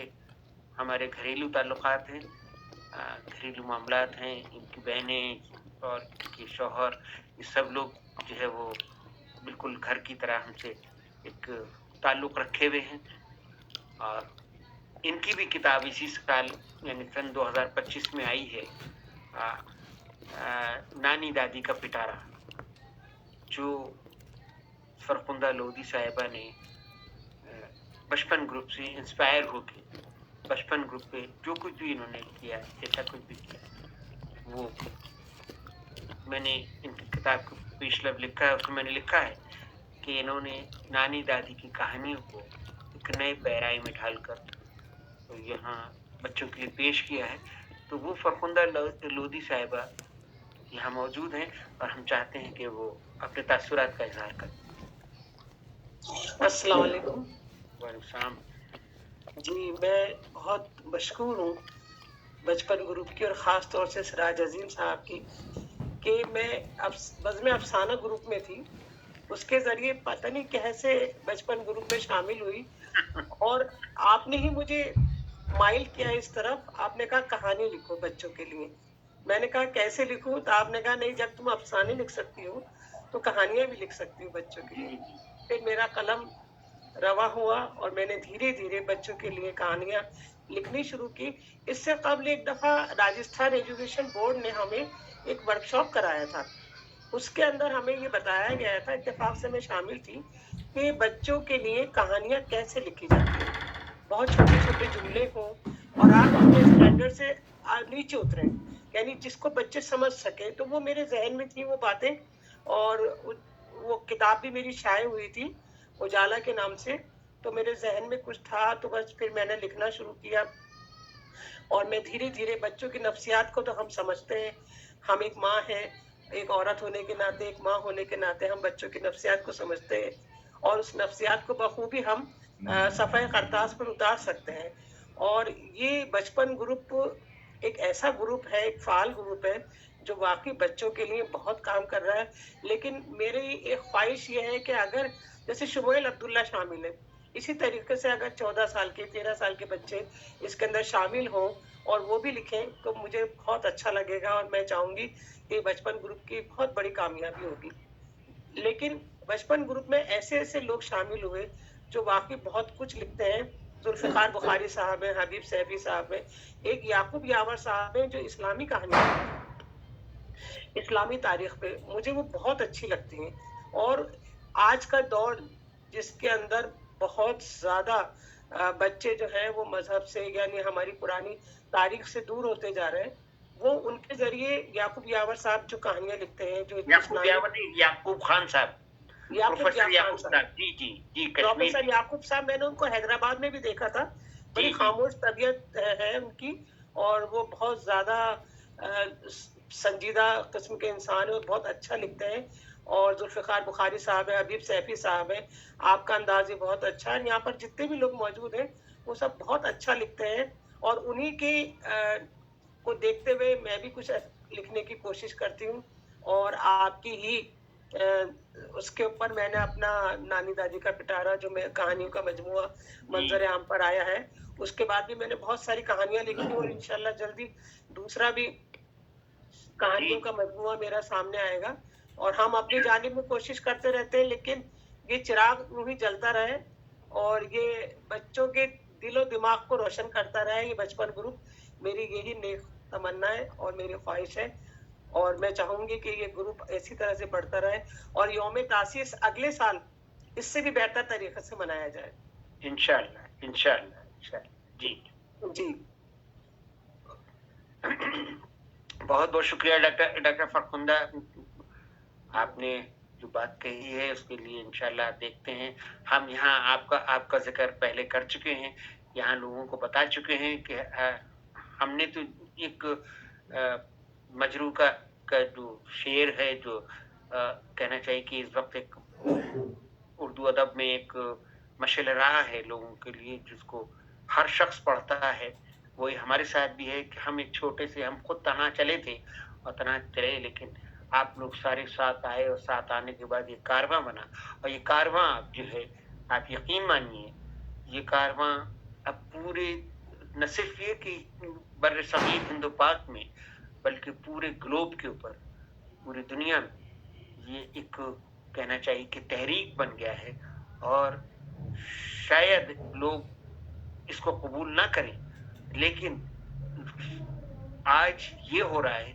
हमारे घरेलू ताल्लुकात हैं, घरेलू मामलात हैं। इनकी बहनें और इनके शौहर, ये सब लोग जो है वो बिल्कुल घर की तरह हमसे एक ताल्लुक़ रखे हुए हैं। और इनकी भी किताब इसी साल यानी सन 2025 में आई है, नानी दादी का पिटारा, जो फरकुंदा लोधी साहिबा ने बचपन ग्रुप से इंस्पायर होकर बचपन ग्रुप पे जो कुछ भी इन्होंने किया, जैसा कुछ भी किया, वो मैंने इनकी किताब को पेशलब लिखा है। उसमें मैंने लिखा है कि इन्होंने नानी दादी की कहानियों को एक नए पैराई में ढालकर तो यहाँ बच्चों के लिए पेश किया है। तो वो फरकुंदा लोधी साहिबा यहाँ मौजूद हैं और हम चाहते हैं कि वो अपने तासुरात का इजहार करें। अस्सलाम वालेकुम। वालेकुम। जी, मैं बहुत मशकूर हूँ बचपन ग्रुप की और ख़ास तौर से सिराज अजीम साहब की कि मैं अब बज़्म अफसाना ग्रुप में थी, उसके ज़रिए पता नहीं कैसे बचपन ग्रुप में शामिल हुई और आपने ही मुझे माइल किया इस तरफ। आपने कहा कहानी लिखो बच्चों के लिए। मैंने कहा कैसे लिखूं? तो आपने कहा नहीं, जब तुम अफसाने लिख सकती हो तो कहानियाँ भी लिख सकती हो बच्चों के लिए। फिर मेरा कलम रवा हुआ और मैंने धीरे धीरे बच्चों के लिए कहानियाँ लिखनी शुरू की। इससे कबल एक दफ़ा राजस्थान एजुकेशन बोर्ड ने हमें एक वर्कशॉप कराया था। اس کے اندر ہمیں یہ بتایا گیا تھا, اتفاق سے میں شامل تھی, کہ بچوں کے لیے کہانیاں کیسے لکھی جاتی ہیں, بہت چھوٹے چھوٹے جملے ہوں اور آپ اپنے اسٹینڈرڈ سے نیچے اتریں, یعنی جس کو بچے سمجھ سکیں. تو وہ میرے ذہن میں تھی وہ باتیں, اور وہ کتاب بھی میری شائع ہوئی تھی اجالا کے نام سے. تو میرے ذہن میں کچھ تھا, تو بس پھر میں نے لکھنا شروع کیا, اور میں دھیرے دھیرے بچوں کی نفسیات کو تو ہم سمجھتے ہیں, ہم ایک ماں ہیں, ایک عورت ہونے کے ناطے, ایک ماں ہونے کے ناطے ہم بچوں کی نفسیات کو سمجھتے ہیں, اور اس نفسیات کو بخوبی ہم صفحہ کرتاز پر اتار سکتے ہیں. اور یہ بچپن گروپ ایک ایسا گروپ ہے, ایک فعال گروپ ہے جو واقعی بچوں کے لیے بہت کام کر رہا ہے. لیکن میری ایک خواہش یہ ہے کہ اگر جیسے شمویل عبداللہ شامل ہے, اسی طریقے سے اگر 14 سال کے 13 سال کے بچے اس کے اندر شامل ہوں اور وہ بھی لکھیں تو مجھے بہت اچھا لگے گا, اور میں چاہوں گی کہ بچپن گروپ کی بہت بڑی کامیابی ہوگی. لیکن بچپن گروپ میں ایسے ایسے لوگ شامل ہوئے جو واقعی بہت کچھ لکھتے ہیں. ذوالفقار بخاری صاحب ہیں, حبیب سیفی صاحب ہیں, ایک یعقوب یاور صاحب ہیں جو اسلامی کہانی, اسلامی تاریخ پہ مجھے وہ بہت اچھی لگتی ہیں. اور آج کا دور جس کے اندر بہت زیادہ بچے جو ہیں وہ مذہب سے یعنی ہماری پرانی تاریخ سے دور ہوتے جا رہے ہیں, وہ ان کے ذریعے یعقوب یاور صاحب جو کہانیاں لکھتے ہیں, جو یعقوب خان صاحب, پروفیسر یعقوب صاحب, جی پروفیسر یعقوب صاحب, میں نے ان کو حیدرآباد میں بھی دیکھا تھا. بڑی خاموش طبیعت ہے ان کی, اور وہ بہت زیادہ سنجیدہ قسم کے انسان ہیں اور بہت اچھا لکھتے ہیں. اور ذوالفقار بخاری صاحب ہیں, حبیب سیفی صاحب ہیں, آپ کا انداز بھی بہت اچھا ہے. یہاں پر جتنے بھی لوگ موجود ہیں وہ سب بہت اچھا لکھتے ہیں, اور انہی کے کو دیکھتے ہوئے میں بھی کچھ لکھنے کی کوشش کرتی ہوں. اور آپ کی ہی اس کے اوپر میں نے اپنا نانی دادی کا پٹارا, جو میں کہانیوں کا مجموعہ منظر عام پر آیا ہے, اس کے بعد بھی میں نے بہت ساری کہانیاں لکھی, اور انشاءاللہ جلدی دوسرا بھی کہانیوں کا مجموعہ میرا سامنے آئے گا. اور ہم اپنی جانب میں کوشش کرتے رہتے ہیں, لیکن یہ چراغ یوں ہی جلتا رہے اور یہ بچوں کے دل و دماغ کو روشن کرتا رہے. یہ بچپن گروپ, میری یہی نیک تمنا ہے اور میری خواہش ہے, اور میں چاہوں گی کہ یہ گروپ اسی طرح سے بڑھتا رہے, اور یوم تاسیس اگلے سال اس سے بھی بہتر طریقے سے منایا جائے انشاءاللہ. انشاءاللہ جی جی. بہت بہت شکریہ ڈاکٹر فرخندہ, آپ نے جو بات کہی ہے اس کے لیے انشاءاللہ دیکھتے ہیں. ہم یہاں آپ کا ذکر پہلے کر چکے ہیں, یہاں لوگوں کو بتا چکے ہیں کہ ہم نے تو ایک مجروح کا جو شعر ہے, جو کہنا چاہیے کہ اس وقت ایک اردو ادب میں ایک مشعل راہ ہے لوگوں کے لیے, جس کو ہر شخص پڑھتا ہے. وہی ہمارے ساتھ بھی ہے کہ ہم ایک چھوٹے سے, ہم خود تنہا چلے تھے اور تنہا چلے, لیکن آپ لوگ سارے ساتھ آئے, اور ساتھ آنے کے بعد یہ کارواں بنا. اور یہ کارواں جو ہے, آپ یقین مانیے, یہ کارواں اب پورے نہ صرف یہ کہ بر صغیر ہند و پاک میں, بلکہ پورے گلوب کے اوپر, پوری دنیا میں یہ ایک کہنا چاہیے کہ تحریک بن گیا ہے. اور شاید لوگ اس کو قبول نہ کریں, لیکن آج یہ ہو رہا ہے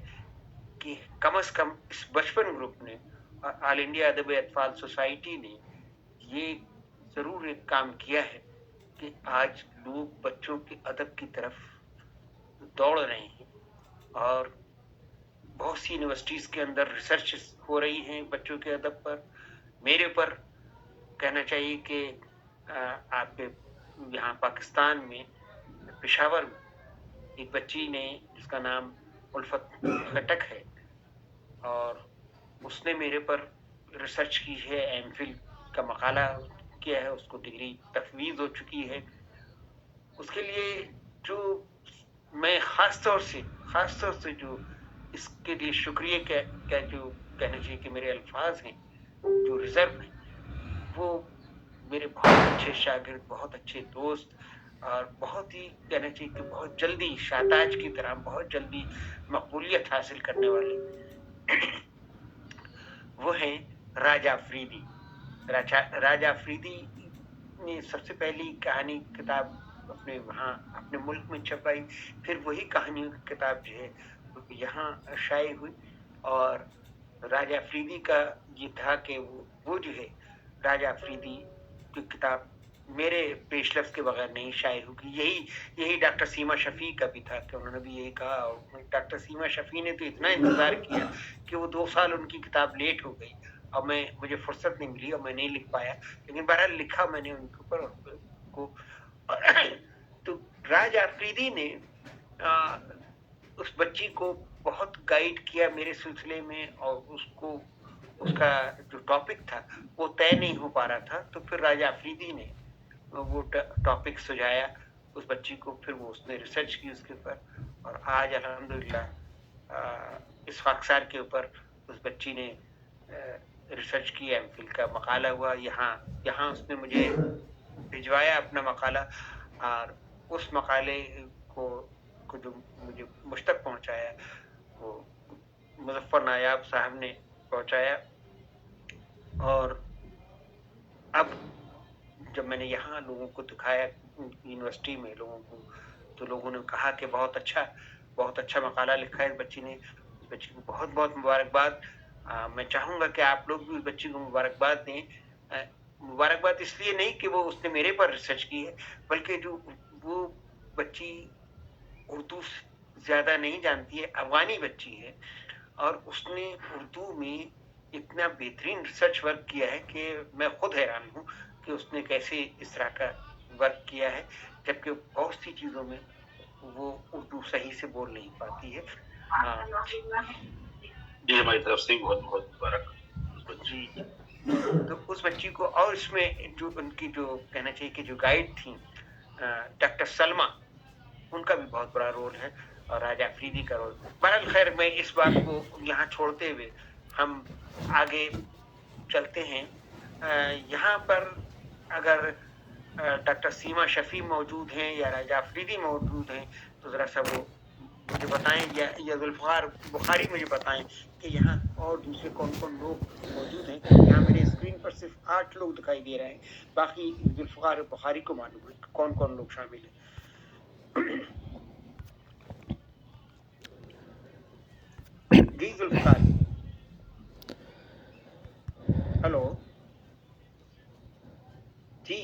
کہ کم از کم اس بچپن گروپ نے اور آل انڈیا ادب اطفال سوسائٹی نے یہ ضرور ایک کام کیا ہے کہ آج لوگ بچوں کے ادب کی طرف دوڑ رہے ہیں, اور بہت سی یونیورسٹیز کے اندر ریسرچ ہو رہی ہیں بچوں کے ادب پر. میرے پر کہنا چاہیے کہ آپ کے یہاں پاکستان میں پشاور میں ایک بچی نے, جس کا نام الفت خٹک ہے, اور اس نے میرے پر ریسرچ کی ہے, ایم فل کا مقالہ کیا ہے, اس کو ڈگری تفویض ہو چکی ہے. اس کے لیے جو میں خاص طور سے جو اس کے لیے شکریہ کا جو کہنا چاہیے کہ میرے الفاظ ہیں جو ریزرو ہیں, وہ میرے بہت اچھے شاگرد, بہت اچھے دوست, اور بہت ہی کہنا چاہیے کہ بہت جلدی شاتاج کی طرح بہت جلدی مقبولیت حاصل کرنے والے وہ ہیں راجہ افریدی. راجہ افریدی نے سب سے پہلی کہانی کتاب اپنے ملک میں چھپائی, پھر وہی کہانیوں کی کتاب جو ہے یہاں شائع ہوئی, اور राजा अफरीदी का ये था कि वो जो है राजा अफरीदी की किताब मेरे पेशलफ्स के बगैर नहीं शाये होगी। यही डॉक्टर सीमा शफी का भी था कि उन्होंने भी यही कहा। और डॉक्टर सीमा शफी ने तो इतना इंतजार किया कि वो 2 साल उनकी किताब लेट हो गई और मुझे फुर्सत नहीं मिली और मैं नहीं लिख पाया, लेकिन बहरहाल लिखा मैंने उनके ऊपर को। तो राजा अफरीदी ने उस बच्ची को बहुत गाइड किया मेरे सिलसिले में, और उसका जो टॉपिक था वो तय नहीं हो पा रहा था। तो फिर राजा अफरीदी ने वो टॉपिक सुझाया उस बच्ची को, फिर उसने रिसर्च की उसके ऊपर, और आज अल्हम्दुलिल्लाह इस खाकसार के ऊपर उस बच्ची ने रिसर्च की, एमफिल का मकाला हुआ। यहाँ उसने मुझे भिजवाया अपना मकाला, और उस मकाले को जो मुझे मुझ तक पहुँचाया वो मुज़फ़्फ़र नायाब साहब ने पहुँचाया। और अब जब मैंने यहाँ लोगों को दिखाया यूनिवर्सिटी में लोगों को, तो लोगों ने कहा कि बहुत अच्छा मकाला लिखा है इस बच्ची ने। इस बच्ची को बहुत बहुत मुबारकबाद। मैं चाहूँगा कि आप लोग भी उस बच्ची को मुबारकबाद दें। मुबारकबाद इसलिए नहीं कि वो उसने मेरे पर रिसर्च की है, बल्कि जो वो बच्ची उर्दू ज़्यादा नहीं जानती है, अफगानी बच्ची है, और उसने उर्दू में इतना बेहतरीन रिसर्च वर्क किया है कि मैं खुद हैरान हूँ कि उसने कैसे इस तरह का वर्क किया है, जबकि बहुत सी चीज़ों में वो उर्दू सही से बोल नहीं पाती है। जी हमारी तरफ से बहुत बहुत मुबारक जी। तो उस बच्ची को, और इसमें जो उनकी जो कहना चाहिए कि जो गाइड थी डॉक्टर सलमा, उनका भी बहुत बड़ा रोल है, और राजा अफरीदी का रोल। बहरहाल खैर, मैं इस बात को यहाँ छोड़ते हुए हम आगे चलते हैं। यहाँ पर अगर डॉक्टर सीमा शफी मौजूद हैं या राजा अफरीदी मौजूद हैं, तो ज़रा सा वो मुझे बताएं, या ज़ुल्फ़िकार बुखारी मुझे बताएं कि यहाँ और दूसरे कौन कौन लोग मौजूद हैं। यहाँ मेरे स्क्रीन पर सिर्फ 8 लोग दिखाई दे रहे हैं, बाकी ज़ुल्फ़िकार बुखारी को मालूम है कौन कौन लोग शामिल हैं। जी ज़ुल्फ़िकार, हेलो जी,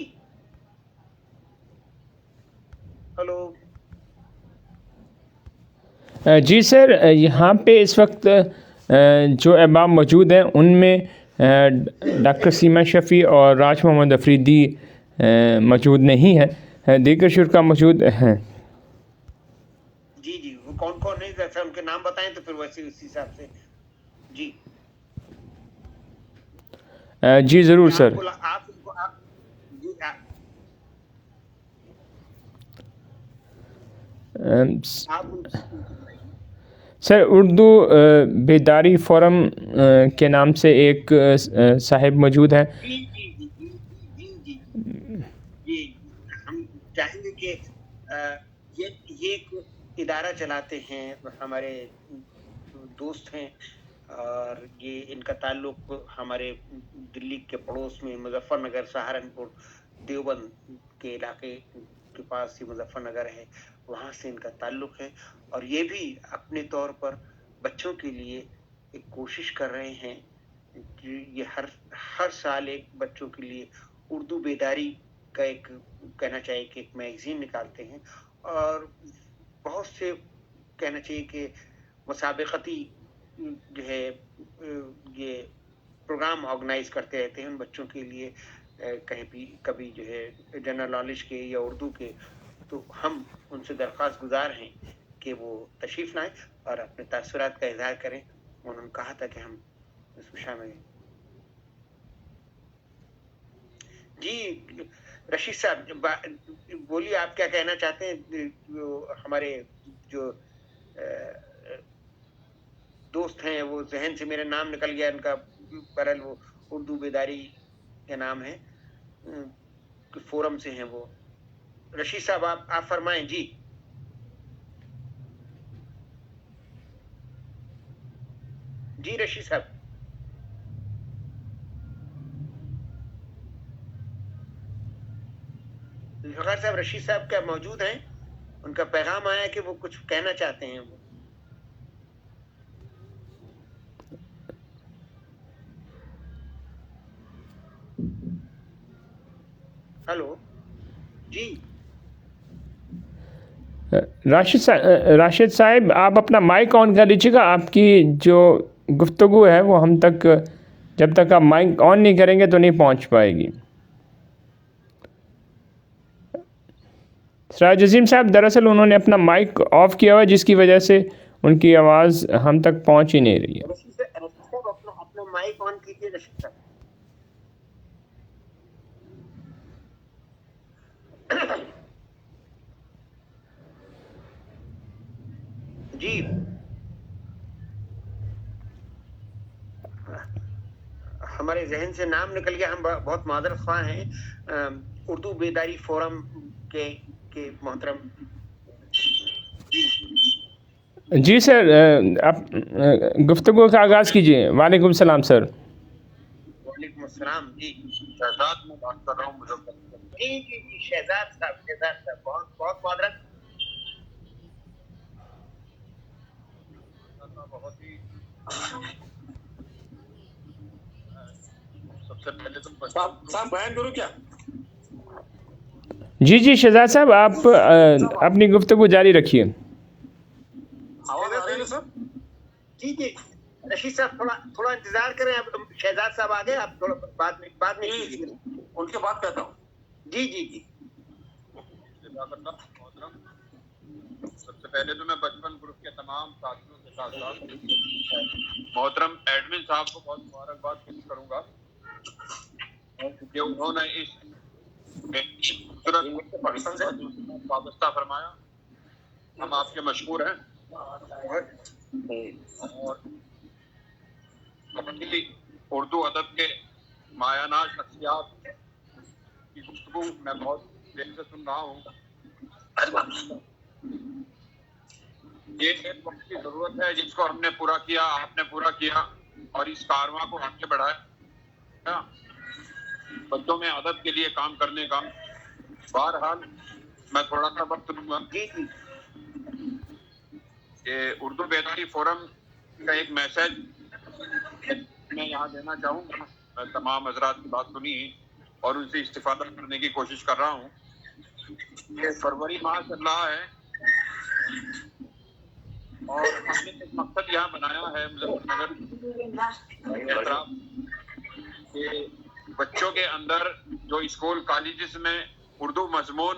हेलो जी सर, यहाँ पे इस वक्त जो अहबाब मौजूद हैं उनमें डॉक्टर सीमा शफ़ी और राज मोहम्मद अफरीदी मौजूद नहीं है, दीगर शुरा मौजूद हैं। जी, वो कौन कौन है, जैसे उनके नाम बताएं तो फिर वैसे उसी हिसाब से। जी जी ज़रूर सर। सर, उर्दू बेदारी फोरम के नाम से एक साहिब मौजूद हैं। जी, हम चाहेंगे कि ये एक इदारा चलाते हैं, हमारे दोस्त हैं, और ये इनका ताल्लुक हमारे दिल्ली के पड़ोस में मुजफ्फरनगर, सहारनपुर, देवबंद के इलाके के पास ही मुजफ्फरनगर है, वहाँ से इनका ताल्लुक है। और ये भी अपने तौर पर बच्चों के लिए एक कोशिश कर रहे हैं कि ये हर साल एक बच्चों के लिए उर्दू बेदारी का एक, कहना चाहिए कि एक मैगजीन निकालते हैं, और बहुत से कहना चाहिए कि मुसाबकती जो है ये प्रोग्राम ऑर्गेनाइज करते रहते हैं उन बच्चों के लिए, कभी जो है जनरल नॉलेज के या उर्दू के। तो हम उनसे दरख्वास्त गुजार हैं कि वो तशरीफ़ लाएं और अपने तासुरात का इज़हार करें। उन्होंने कहा था कि हम इसमें शामिल हैं। जी रशीद साहब, बोलिए, आप क्या कहना चाहते हैं? हमारे जो दोस्त हैं, वो जहन से मेरा नाम निकल गया इनका, बहरहाल वो उर्दू बेदारी का नाम है, फोरम से हैं वो। रशीद साहब, आप फरमाएं। जी जी रशीद साहब। ज़ुल्फ़िकार साहब, रशीद साहब क्या मौजूद हैं? उनका पैगाम आया कि वो कुछ कहना चाहते हैं। वो हेलो जी। राशिद साहब, आप अपना माइक ऑन कर लीजिएगा। आपकी जो गुफ्तगू है वो हम तक, जब तक आप माइक ऑन नहीं करेंगे तो नहीं पहुंच पाएगी। सिराज अजीम साहब, दरअसल उन्होंने अपना माइक ऑफ किया हुआ है, जिसकी वजह से उनकी आवाज़ हम तक पहुंच ही नहीं रही है। रशीद साहब अपना माइक ऑन कीजिए रशीद साहब। जी, हमारे जहन से नाम निकल गया, हम बहुत मादरत ख्वाह हैं। उर्दू बेदारी फोरम के मोहतरम जी सर, आप गुफ्तगू का आगाज़ कीजिए। वालेकुम सलाम सर। वालेकुम अस्सलाम जी। शहजाद में बात कर रहा हूँ मुजफ्फर। जी जी जी, शहजाद साहब बहुत बहुत मादरत। बहुत ही सबसे पहले तो साहब बयान करूँ क्या? जी जी शहजाद साहब, आप अपनी गुफ्तगू जारी रखिए। आवाज आ रही है सर? जी जी, रशीद साहब थोड़ा इंतजार करें। अब शहजाद साहब आ गए, आप थोड़ा बाद में कीजिए। उनके बाद कहता हूँ। जी जी जी। सबसे पहले तो मैं बचपन ग्रुप के तमाम साथियों के साथ साथ मोहतरम एडमिन साहब को बहुत मुबारकबाद पेश करूंगा, क्योंकि उन्होंने इस वाबस्ता फरमाया। हम आपके मशहूर हैं और अपनी उर्दू अदब के मायानाज शख्सियात की गुफ्तगू मैं बहुत देर से सुन रहा हूँ। ये एक वक्त की जरूरत है जिसको हमने पूरा किया, आपने पूरा किया और इस कारवां को आगे बढ़ाया, बच्चों में अदब के लिए काम करने का। बहरहाल मैं थोड़ा सा वक्त लूंगा कि उर्दू बेदारी फोरम का एक मैसेज मैं यहाँ देना चाहूँगा। मैं तमाम हजरात की बात सुनी और उनसे इस्तिफादा करने की कोशिश कर रहा हूँ। ये फरवरी माह चल रहा है और हमने एक मकसद यहाँ बनाया है मुजफ्फरनगर के बच्चों के अंदर जो स्कूल कॉलेजेस में उर्दू मजमून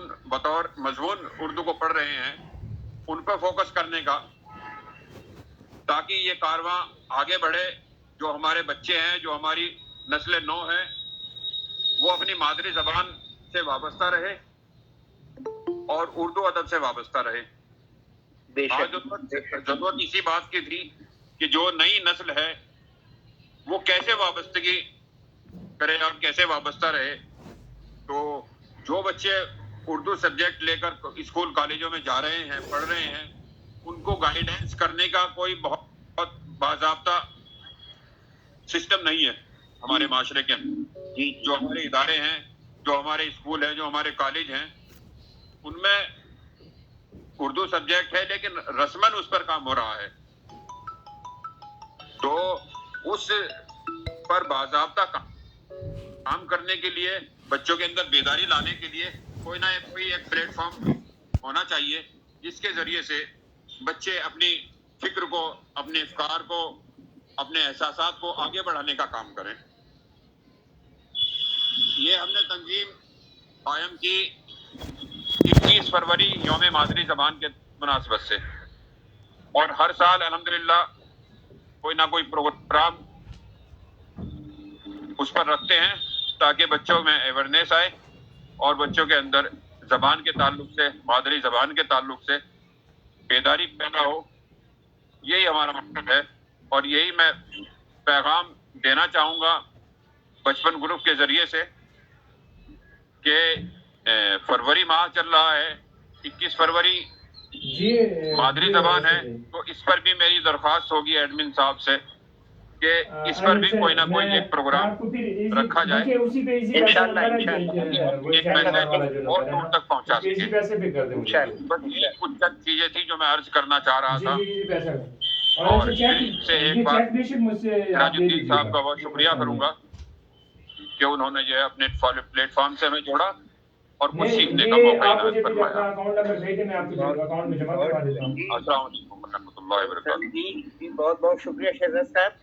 उर्दू को पढ़ रहे हैं, उन पर फोकस करने का, ताकि ये कारवां आगे बढ़े। जो हमारे बच्चे हैं, जो हमारी नस्ल नौ है, वो अपनी मादरी जबान से वाबस्ता रहे और उर्दू अदब से वाबस्ता रहे। जरूरत इसी बात की थी कि जो नई नस्ल है वो कैसे वाबस्तगी करे और कैसे वाबस्ता रहे। तो जो बच्चे उर्दू सब्जेक्ट लेकर स्कूल कॉलेजों में जा रहे हैं, पढ़ रहे हैं, उनको गाइडेंस करने का कोई बहुत बाज़ाब्ता सिस्टम नहीं है हमारे माशरे के अंदर। जो हमारे इदारे हैं, जो हमारे स्कूल हैं, जो हमारे कॉलेज हैं, उनमें उर्दू सब्जेक्ट है लेकिन रस्मन उस पर काम हो रहा है। तो उस पर बाज़ाब्ता काम करने के लिए, बच्चों के अंदर बेदारी लाने के लिए कोई ना कोई एक प्लेटफॉर्म होना चाहिए जिसके जरिए से बच्चे अपनी फिक्र को, अपने अफकार को, अपने एहसासात को आगे बढ़ाने का काम करें। ये हमने तंजीम कायम की 21 फरवरी यौम मादरी ज़बान के मुनासिबत से, और हर साल अल्हम्दुलिल्लाह कोई ना कोई प्रोग्राम उस पर रखते हैं ताकि बच्चों में अवेयरनेस आए और बच्चों के अंदर ज़बान के ताल्लुक से, मादरी ज़बान के ताल्लुक से बेदारी पैदा हो। यही हमारा मकसद है और यही मैं पैगाम देना चाहूँगा बचपन ग्रुप के ज़रिए से कि फरवरी माह चल रहा है, 21 फरवरी मादरी ज़बान है, तो इस पर भी मेरी दरख्वास्त होगी एडमिन साहब से कि इस पर भी कोई ना कोई एक प्रोग्राम रखा जाए, इंशाअल्लाह एक मैसेज और दूर तक पहुंचा सके। बस ये कुछ चंद चीजें थी जो मैं अर्ज करना चाह रहा था। और से एक बार सिराजुद्दीन साहब का बहुत शुक्रिया करूंगा कि उन्होंने जो है अपने प्लेटफॉर्म से हमें जोड़ा और कुछ सीखने का मौका इनायत फरमाया। अस्सलाम वालेकुम रहमतुल्लाहि व बरकातहू। जी बहुत बहुत शुक्रिया शहजाद साहब।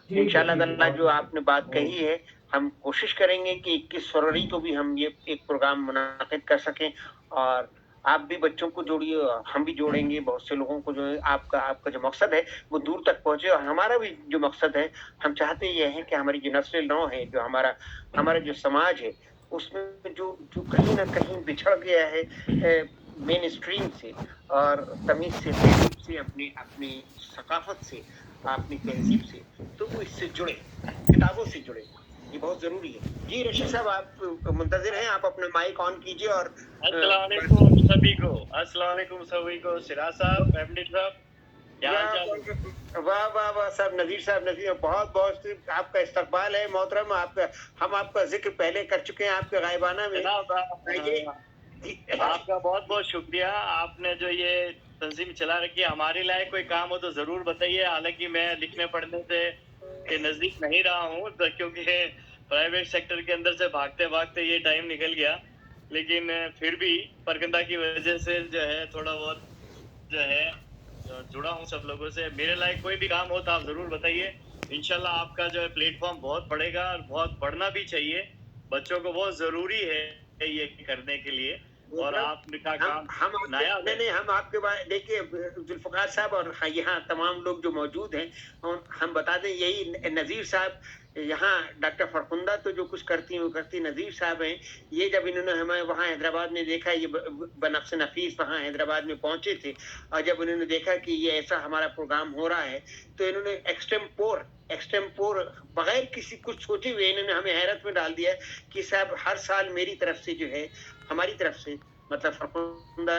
इंशाल्लाह ताला जो आपने बात कही है, हम कोशिश करेंगे कि 21 फरवरी को भी हम ये एक प्रोग्राम मुनाकिद कर सकें, और आप भी बच्चों को जोड़िए, हम भी जोड़ेंगे बहुत से लोगों को। जो है आपका जो मकसद है वो दूर तक पहुंचे, और हमारा भी जो मकसद है, हम चाहते ये हैं कि हमारी जो नस्ल नौ है, जो हमारा जो समाज है, उसमें जो कहीं ना कहीं बिछड़ गया है मेन स्ट्रीम से और तमीज से, तहजीब से, अपनी सकाफत से, अपनी तहजीब से, तो वो इससे जुड़े, किताबों से जुड़े, ये बहुत जरूरी है। जी रशीद साहब, आप मुंतजिर हैं, आप अपना माइक ऑन कीजिए। और अस्सलाम वालेकुम सभी को, अस्सलाम वालेकुम सभी को। सिराज साहब, फैमिली साहब, वाह वाह वाह साहब, नजीर साहब, बहुत बहुत आपका इस्तकबाल है मोहतरम। हम आपका जिक्र पहले कर चुके हैं आपके गायबाना में। आपका बहुत बहुत शुक्रिया। आपने जो ये तंजीम चला रखी है, हमारे लायक कोई काम हो तो जरूर बताइए। हालांकि मैं लिखने पढ़ने से के नजदीक नहीं रहा हूँ, तो क्योंकि प्राइवेट सेक्टर के अंदर से भागते भागते ये टाइम निकल गया, लेकिन फिर भी परगंदा की वजह से जो है थोड़ा बहुत जो है जुड़ा हूँ सब लोगों से। मेरे लायक कोई भी काम हो तो आप जरूर बताइए। इंशाल्लाह आपका जो है प्लेटफॉर्म बहुत बढ़ेगा और बहुत बढ़ना भी चाहिए। बच्चों को बहुत जरूरी है ये करने के लिए, और आपका काम नया हम आपके बारे देखिए जुल्फकार साहब और यहाँ तमाम लोग जो मौजूद हैं, हम बता दें, यही नज़ीर साहब यहाँ डॉक्टर फरखुंदा तो जो कुछ करती हैं वो करती, नज़ीर साहब हैं ये। जब इन्होंने हमें वहाँ हैदराबाद में देखा, ये बनफ्स नफीस वहाँ हैदराबाद में पहुंचे थे, और जब उन्होंने देखा कि ये ऐसा हमारा प्रोग्राम हो रहा है, तो इन्होंने एक्सटेम्पोर बगैर किसी कुछ सोचे हुए इन्होंने हमें हैरत में डाल दिया कि साहब हर साल मेरी तरफ से जो है, हमारी तरफ से, मतलब फरखुंदा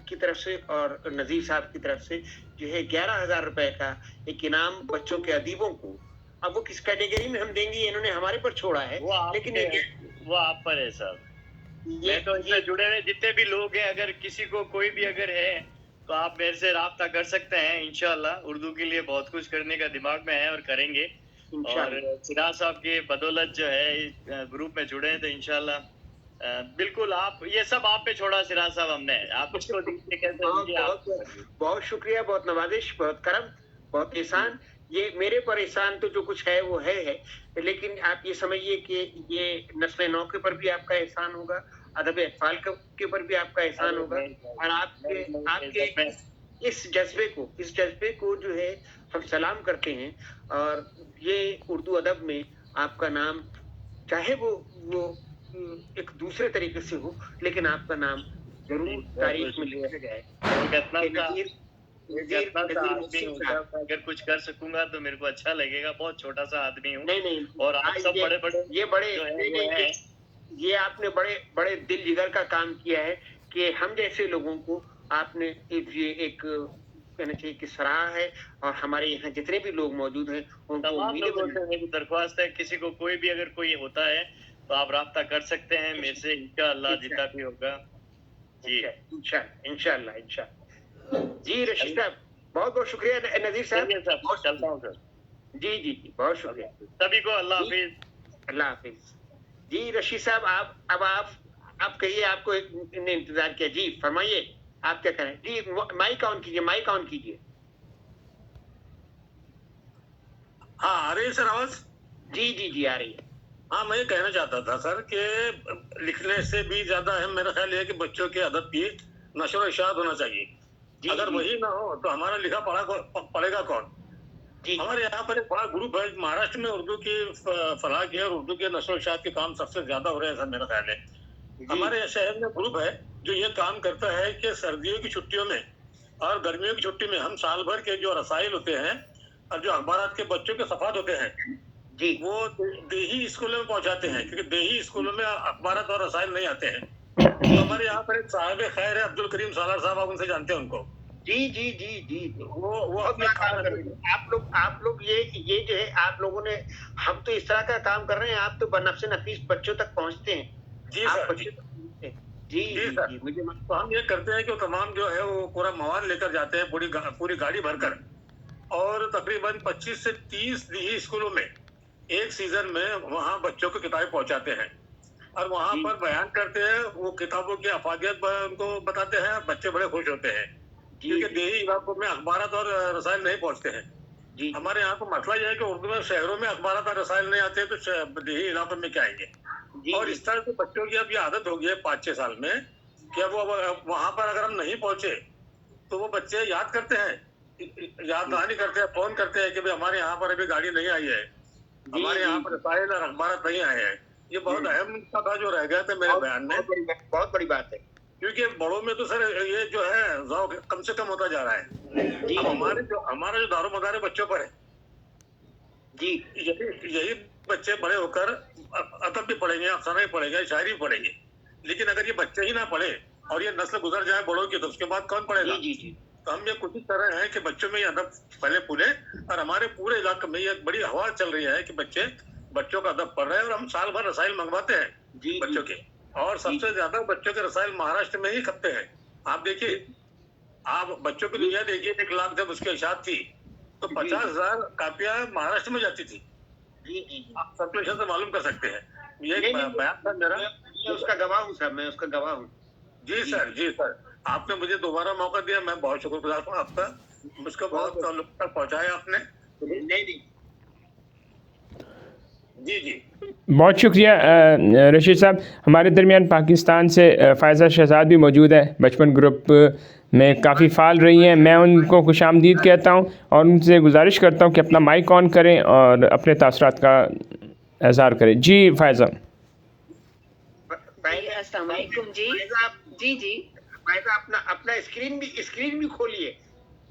की तरफ से और नज़ीर साहब की तरफ से जो है 11,000 रुपए का एक इनाम बच्चों के अदीबों को, अब वो किस कैटेगरी में हम देंगे इन्होंने हमारे पर छोड़ा है, लेकिन वो आप पर है साहब। मैं तो इससे जुड़े हुए जितने भी लोग हैं, अगर किसी को कोई भी अगर है तो आप मेरे से राब्ता कर सकते हैं। इंशाल्लाह उर्दू के लिए बहुत कुछ करने का दिमाग में है और करेंगे। और सिराज साहब की बदौलत जो है ग्रुप में जुड़े हैं, तो इंशाल्लाह बिल्कुल आप ये सब आप पे छोड़ा सिराज साहब हमने। आप इसको बहुत शुक्रिया, बहुत नवाजिश, बहुत करम, बहुत एहसान। ये मेरे पर एहसान तो जो कुछ है वो है, लेकिन आप ये समझिए कि ये नस्ल नौ के पर भी आपका एहसान होगा, अदब अतफाल के पर भी आपका एहसान होगा, और आपके इस जज्बे को जो है हम सलाम करते हैं। और ये उर्दू अदब में आपका नाम, चाहे वो एक दूसरे तरीके से हो, लेकिन आपका नाम जरूर तारीख में लिखा जाए। अगर कुछ कर सकूंगा तो मेरे को अच्छा लगेगा। बहुत छोटा सा आदमी हूँ। नहीं, और आप सब बड़े ये आपने बड़े दिल जिगर का काम किया है कि हम जैसे लोगों को आपने एक कहना चाहिए कि सराहा है, और हमारे यहाँ जितने भी लोग मौजूद हैं तमाम लोगों से मेरी दरख्वास्त है, किसी को कोई भी अगर कोई होता है तो आप राब्ता कर सकते हैं मेरे से, इंशाअल्लाह जितना भी होगा। जी इंशाअल्लाह। जी रशीद साहब, बहुत बहुत शुक्रिया। नज़ीर साहब चलता हूँ सर। जी बहुत शुक्रिया सभी को। अल्लाह हाफिज। जी रशीद साहब, अब आप कहिए, आपको ने इंतजार किया। जी फरमाइए, आप क्या करें। जी माइक ऑन कीजिए। हाँ आ रही है सर आवाज? जी आ रही है। हाँ, मैं ये कहना चाहता था सर कि लिखने से भी ज्यादा अहम मेरा ख्याल है कि बच्चों के अदब की नशर इशाअत होना चाहिए। अगर वही ना हो तो हमारा लिखा पढ़ेगा कौन? हमारे यहाँ पर एक बड़ा ग्रुप है महाराष्ट्र में, उर्दू की फलाह की और उर्दू के नशर इशाअत के काम सबसे ज्यादा हो रहे हैं सर, मेरा ख्याल है। हमारे शहर में ग्रुप है जो ये काम करता है कि सर्दियों की छुट्टियों में और गर्मियों की छुट्टी में हम साल भर के जो रसाइल होते हैं और जो अखबारात के बच्चों के सफात होते हैं जी, वो देही स्कूलों में पहुंचाते हैं, क्योंकि देही स्कूलों में अखबारात और रसाइल नहीं आते हैं। तो हमारे यहाँ पर एक साहिब खैर है, अब्दुल करीम सालार साहब, आप उनसे जानते हैं उनको? जी वो अपना काम कर रहे हैं। आप लोग ये जो है आप लोगों ने, हम तो इस तरह का काम कर रहे हैं, आप तो बनफ्स नफीस बच्चों तक पहुंचते हैं। जी सर, जी सर, मुझे तो हम ये करते हैं कि तमाम जो है वो पूरा मवाद लेकर जाते हैं, पूरी गाड़ी भरकर, और तकरीबन 25 से 30 निजी स्कूलों में एक सीजन में वहाँ बच्चों को किताबें पहुंचाते हैं और वहाँ पर बयान करते हैं, वो किताबों की अफादियत उनको बताते हैं, बच्चे बड़े खुश होते हैं क्योंकि देही इलाकों में अखबारात और रसायल नहीं पहुंचते हैं। हमारे यहाँ को मसला यह है कि उर्दू में शहरों में अखबारात और रसायल नहीं आते तो देही इलाकों में क्या आएंगे। और इस तरह से बच्चों की अब ये आदत हो गई है 5-6 साल में कि अब वो वहाँ पर अगर हम नहीं पहुंचे तो वो बच्चे याद करते हैं, याद दहानी करते हैं, फोन करते हैं कि भाई हमारे यहाँ पर अभी गाड़ी नहीं आई है, हमारे यहाँ पर रसायल और अखबारात नहीं आए हैं। ये बहुत अहम नुकता था जो रह गया था मेरे बयान में। बहुत बड़ी बात है क्योंकि बड़ों में तो सर ये जो है ज़ौक़ कम से कम होता जा रहा है। अब हमारा जो दारो मदार बच्चों पर है जी, यही बच्चे बड़े होकर अदब भी पढ़ेंगे, अफसाना भी पढ़ेंगे, शायरी भी पढ़ेंगे। लेकिन अगर ये बच्चे ही ना पढ़े और ये नस्ल गुजर जाए बड़ों की तो उसके बाद कौन पढ़ेगा। तो हम ये कोशिश कर रहे हैं कि बच्चों में ये अदब पहले पूरे, और हमारे पूरे इलाके में ये बड़ी हवा चल रही है कि बच्चों का अदब पढ़ रहे हैं और हम साल भर रसायल मंगवाते हैं बच्चों के। और सबसे ज्यादा बच्चों के रसायल महाराष्ट्र में ही खपते हैं। आप देखिए, आप बच्चों की दुनिया देखिए, 1 लाख जब उसकी इशात थी तो 50,000 कापियां महाराष्ट्र में जाती थी। आप सर्कुलेशन से मालूम कर सकते हैं। ये बयान था मेरा, उसका गवाह हूँ सर, मैं उसका गवाह हूँ। जी सर, आपने मुझे दोबारा मौका दिया, मैं बहुत शुक्रगुजार हूँ आपका। मुझको बहुत लोग तक पहुँचाया आपने। नहीं जी बहुत शुक्रिया रशीद साहब। हमारे दरमियान पाकिस्तान से फ़ायज़ा शहजाद भी मौजूद है, बचपन ग्रुप में काफ़ी फ़ाल रही हैं। मैं उनको खुशामदीद कहता हूँ और उनसे गुजारिश करता हूँ कि अपना माइक ऑन करें और अपने तासरात का इज़हार करें। जी फ़ायज़ा। अस्सलाम वालेकुम जी जी फ़ायज़ा अपना स्क्रीन भी खोलिए।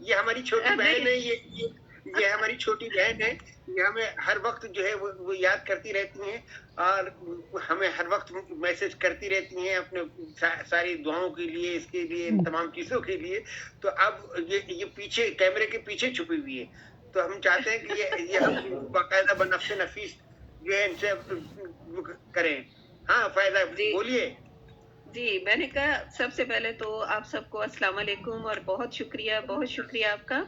ये हमारी छोटी बहन है, ये हमारी छोटी बहन है। ये हमें हर वक्त जो है वो याद करती रहती हैं और हमें हर वक्त मैसेज करती रहती हैं अपने सारी दुआओं के लिए, इसके लिए, इन तमाम चीज़ों के लिए। तो अब ये पीछे कैमरे के पीछे छुपी हुई है, तो हम चाहते हैं कि ये हम बाकायदा बनफ्स नफीस जो है इनसे करें। हाँ फ़ायज़ा बोलिए। जी, मैंने कहा सबसे पहले तो आप सबको अस्सलाम वालेकुम और बहुत शुक्रिया आपका।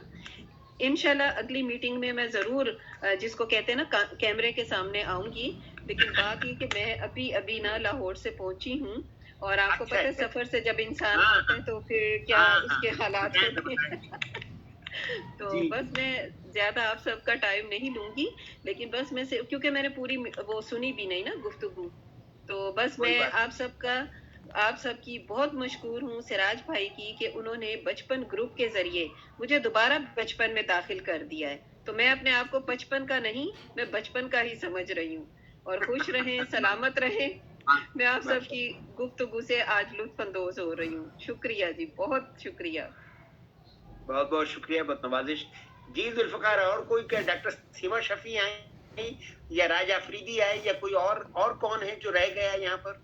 इंशाल्लाह अगली मीटिंग में मैं ज़रूर जिसको कहते हैं ना कैमरे के सामने आऊंगी। लेकिन बात ये कि मैं अभी ना लाहौर से पहुंची हूँ और आपको पता है सफ़र से जब इंसान आता है तो फिर क्या उसके हालात होते हैं। तो बस मैं ज़्यादा आप सबका टाइम नहीं लूँगी, लेकिन बस मैं से क्योंकि मैंने पूरी वो सुनी भी नहीं ना गुफ्तगू, तो बस मैं आप सबकी बहुत मशकूर हूँ सिराज भाई की कि उन्होंने बचपन ग्रुप के जरिए मुझे दोबारा बचपन में दाखिल कर दिया है। तो मैं अपने आप को 55 का नहीं, मैं बचपन का ही समझ रही हूँ। और खुश रहें, सलामत रहें। मैं आप सबकी गुफ्तगू से आज लुत्फानंदोज हो रही हूँ। शुक्रिया जी, बहुत शुक्रिया। बहुत शुक्रिया, बहुत नवाजिश जी। जुल्फकार, और कोई क्या, डॉक्टर सीमा शफी आए या राज अफरीदी आए या कोई और कौन है जो रह गया यहाँ पर?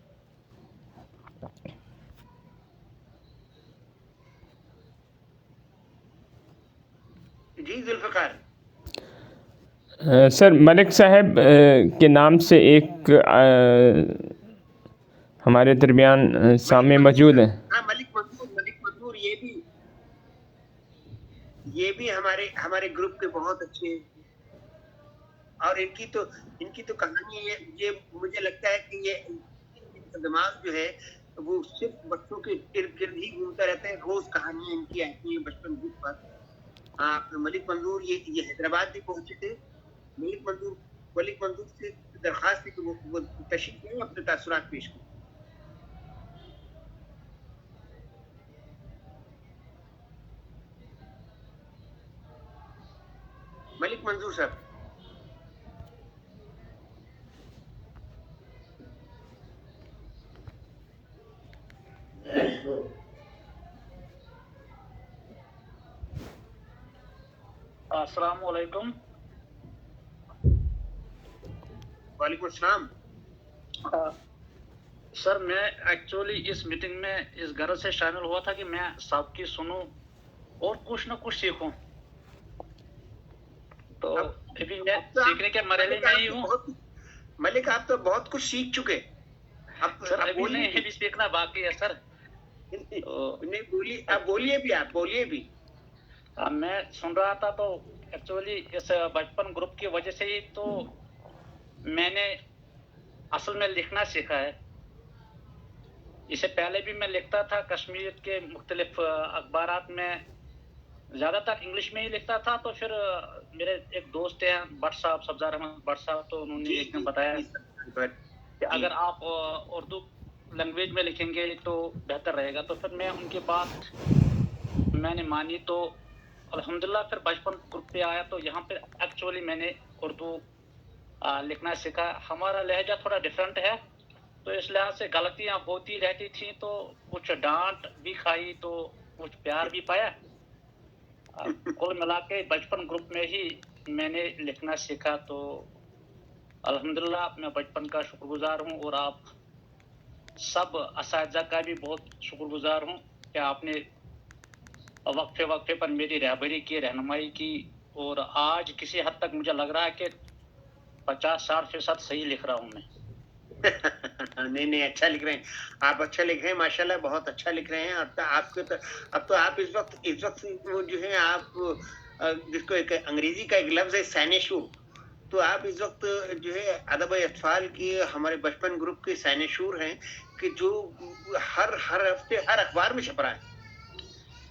जी जुल्फकार। सर मलिक साहब के नाम से एक हमारे दरमियान सामने मौजूद हैं। हाँ, मलिक मंजूर ये भी हमारे ग्रुप के बहुत अच्छे, और इनकी तो कहानी है। ये मुझे लगता है कि ये दिमाग जो है वो सिर्फ बच्चों के इर्द गिर्द ही घूमता रहता है। रोज कहानियां इनकी आती हैं बचपन ग्रुप पर। मलिक मंजूर ये हैदराबाद भी पहुंचे थे। मलिक मंजूर से दरखास्त थी कि वो तशरीफ लें, अपने तासुरात पेश करें। मलिक मंजूर साहब। अस्सलाम वालेकुम। वालेकुम अस्सलाम। सर मैं एक्चुअली इस मीटिंग में इस गरज से शामिल हुआ था कि मैं सबकी सुनूं और कुछ न कुछ सीखूं। तो अभी मैं सीखने के मरहले में ही हूँ। मलिक आप तो बहुत कुछ सीख चुके। सर अभी नहीं भी सीखना बाकी है सर। नहीं बोलिए, आप बोलिए भी। मैं सुन रहा था तो एक्चुअली इस बचपन ग्रुप की वजह से ही तो मैंने असल में लिखना सीखा है। इससे पहले भी मैं लिखता था कश्मीर के मुख्तलिफ अखबारात में, ज़्यादातर इंग्लिश में ही लिखता था। तो फिर मेरे एक दोस्त हैं भट्ट साहब, सब्ज़ार अहमद भट्ट साहब, तो उन्होंने एक दिन बताया कि अगर आप उर्दू लैंग्वेज में लिखेंगे तो बेहतर रहेगा। तो फिर मैं उनकी बात मैंने मानी, तो अल्हम्दुलिल्लाह फिर बचपन ग्रुप पे आया तो यहाँ पे एक्चुअली मैंने उर्दू लिखना सीखा। हमारा लहजा थोड़ा डिफरेंट है, तो इस लिहाज से गलतियाँ होती रहती थी, तो कुछ डांट भी खाई तो कुछ प्यार भी पाया। कुल मिला के बचपन ग्रुप में ही मैंने लिखना सीखा। तो अल्हम्दुलिल्लाह मैं बचपन का शुक्रगुजार हूँ, और आप सब असातिज़ा का भी बहुत शुक्रगुजार हूँ कि आपने वक्फे वक्फे पर मेरी रहबरी की, रहनुमाई की, और आज किसी हद तक मुझे लग रहा है कि 50-60% सही लिख रहा हूँ मैं। नहीं, अच्छा लिख रहे हैं आप, अच्छा लिख रहे हैं माशाल्लाह, बहुत अच्छा लिख रहे हैं। आपके तो अब तो आप इस वक्त वो जो है आप जिसको एक अंग्रेजी का एक लफ्ज है सैनेशूर, तो आप इस वक्त जो है अदब अतफाल की हमारे बचपन ग्रुप के सैनेशूर हैं कि जो हर हफ्ते हर अखबार में छप रहा है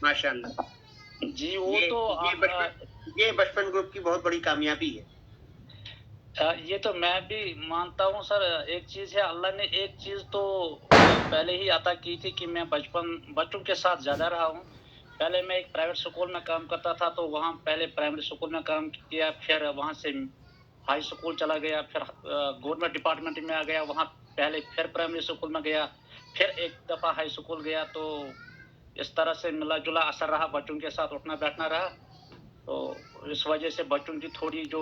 माशाल्लाह जी। वो ये बचपन ग्रुप की बहुत बड़ी कामयाबी है। ये तो मैं भी मानता हूँ सर। एक चीज़ है, अल्लाह ने एक चीज़ तो पहले ही अता की थी कि मैं बच्चों के साथ ज़्यादा रहा हूँ। पहले मैं एक प्राइवेट स्कूल में काम करता था, तो वहाँ पहले प्राइमरी स्कूल में काम किया, फिर वहाँ से हाई स्कूल चला गया, फिर गवर्नमेंट डिपार्टमेंट में आ गया, वहाँ पहले फिर प्राइमरी स्कूल में गया, फिर एक दफ़ा हाई स्कूल गया। तो इस तरह से मिला जुला असर रहा, बच्चों के साथ उठना बैठना रहा। तो इस वजह से बच्चों की थोड़ी जो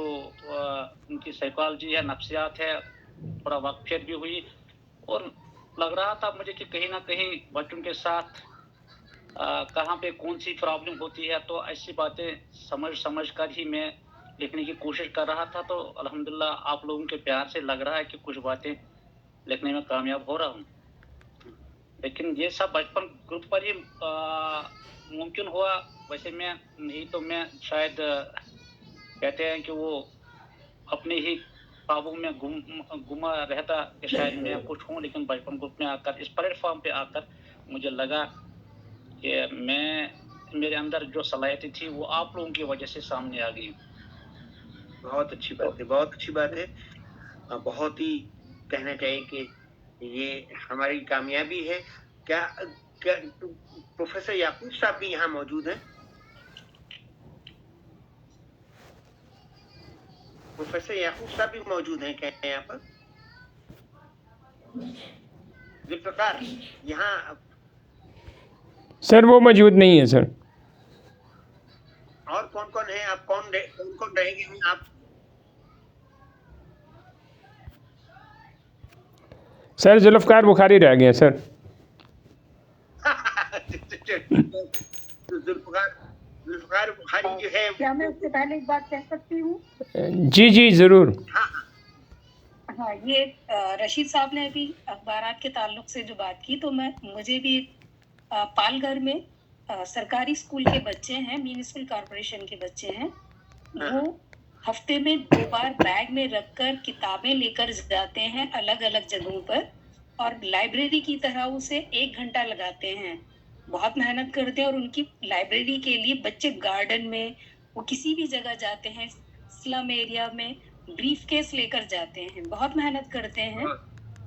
उनकी साइकोलॉजी है, नफ्सियात है, थोड़ा वाकफियत भी हुई, और लग रहा था मुझे कि कहीं ना कहीं बच्चों के साथ कहाँ पे कौन सी प्रॉब्लम होती है। तो ऐसी बातें समझ कर ही मैं लिखने की कोशिश कर रहा था। तो अल्हम्दुलिल्लाह आप लोगों के प्यार से लग रहा है कि कुछ बातें लिखने में कामयाब हो रहा हूँ। लेकिन ये सब बचपन ग्रुप पर ही मुमकिन हुआ। वैसे मैं शायद कहते हैं कि वो अपने ही काबू में गुमा रहता कि शायद मैं कुछ हूँ, लेकिन बचपन ग्रुप में आकर, इस प्लेटफॉर्म पे आकर मुझे लगा कि मेरे अंदर जो सलाहियत थी वो आप लोगों की वजह से सामने आ गई। बहुत अच्छी बात है, बहुत अच्छी बात है। बहुत ही कहना चाहिए कि ये हमारी कामयाबी है। क्या प्रोफेसर याकूब साहब भी यहाँ मौजूद हैं? प्रोफेसर याकूब साहब भी मौजूद हैं क्या यहाँ पर? जुल्फकार यहाँ सर वो मौजूद नहीं है सर। और कौन कौन है? आप कौन रहेंगे आप? सर जुल्फकार बुखारी रह गए सर। जुल्फकार बुखारी जो है, क्या मैं उससे पहले एक बात कह सकती हूँ? जी ज़रूर। हाँ, ये रशीद साहब ने अभी अखबारात के ताल्लुक से जो बात की, तो मुझे भी पालघर में सरकारी स्कूल के बच्चे हैं, म्यूनिसिपल कॉर्पोरेशन के बच्चे हैं, वो हफ्ते में 2 बार बैग में रखकर किताबें लेकर जाते हैं अलग अलग जगहों पर, और लाइब्रेरी की तरह उसे 1 घंटा लगाते हैं, बहुत मेहनत करते हैं। और उनकी लाइब्रेरी के लिए बच्चे गार्डन में, वो किसी भी जगह जाते हैं, स्लम एरिया में ब्रीफ केस लेकर जाते हैं, बहुत मेहनत करते हैं।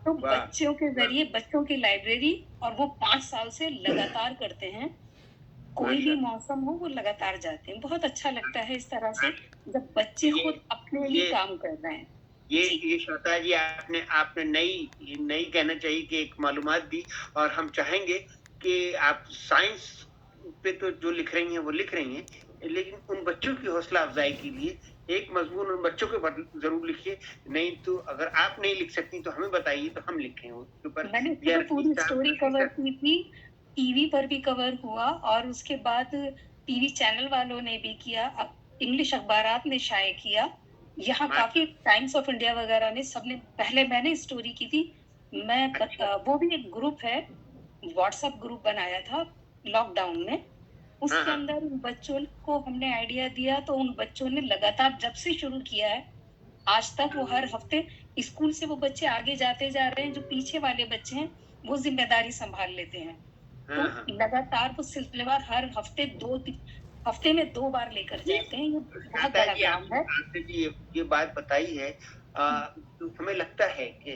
तो बच्चों के जरिए बच्चों की लाइब्रेरी, और वो 5 साल से लगातार करते हैं, कोई भी मौसम हो वो लगातार जाते हैं। बहुत अच्छा लगता है इस तरह से जब बच्चे खुद अपने लिए काम कर रहे हैं। ये श्रोता जी आपने नई कहना चाहिए कि एक मालूमात दी, और हम चाहेंगे कि आप साइंस पे तो जो लिख रही हैं वो लिख रही हैं, लेकिन उन बच्चों की हौसला अफजाई के लिए एक मजमून उन बच्चों के ऊपर जरूर लिखिए। नहीं तो अगर आप नहीं लिख सकती तो हमें बताइए, तो हम लिखें उसके ऊपर। मैंने तो पूरी स्टोरी कवर की थी, टीवी पर भी कवर हुआ, और उसके बाद टीवी चैनल वालों ने भी किया, इंग्लिश अखबारात ने शाये किया, यहाँ काफी टाइम्स ऑफ इंडिया वगैरह ने, सबने। पहले मैंने स्टोरी की थी, वो भी एक ग्रुप है, व्हाट्सएप ग्रुप बनाया था लॉकडाउन में, उसके अंदर उन बच्चों को हमने आइडिया दिया, तो उन बच्चों ने लगातार जब से शुरू किया है आज तक वो हर हफ्ते स्कूल से वो बच्चे आगे जाते जा रहे हैं, जो पीछे वाले बच्चे हैं वो जिम्मेदारी संभाल लेते हैं। तो लगातार वो सिलसिलेवार हर हफ्ते में 2 बार लेकर जाते हैं। ये बहुत बड़ा काम है। ये बात बताई है, हमें लगता है कि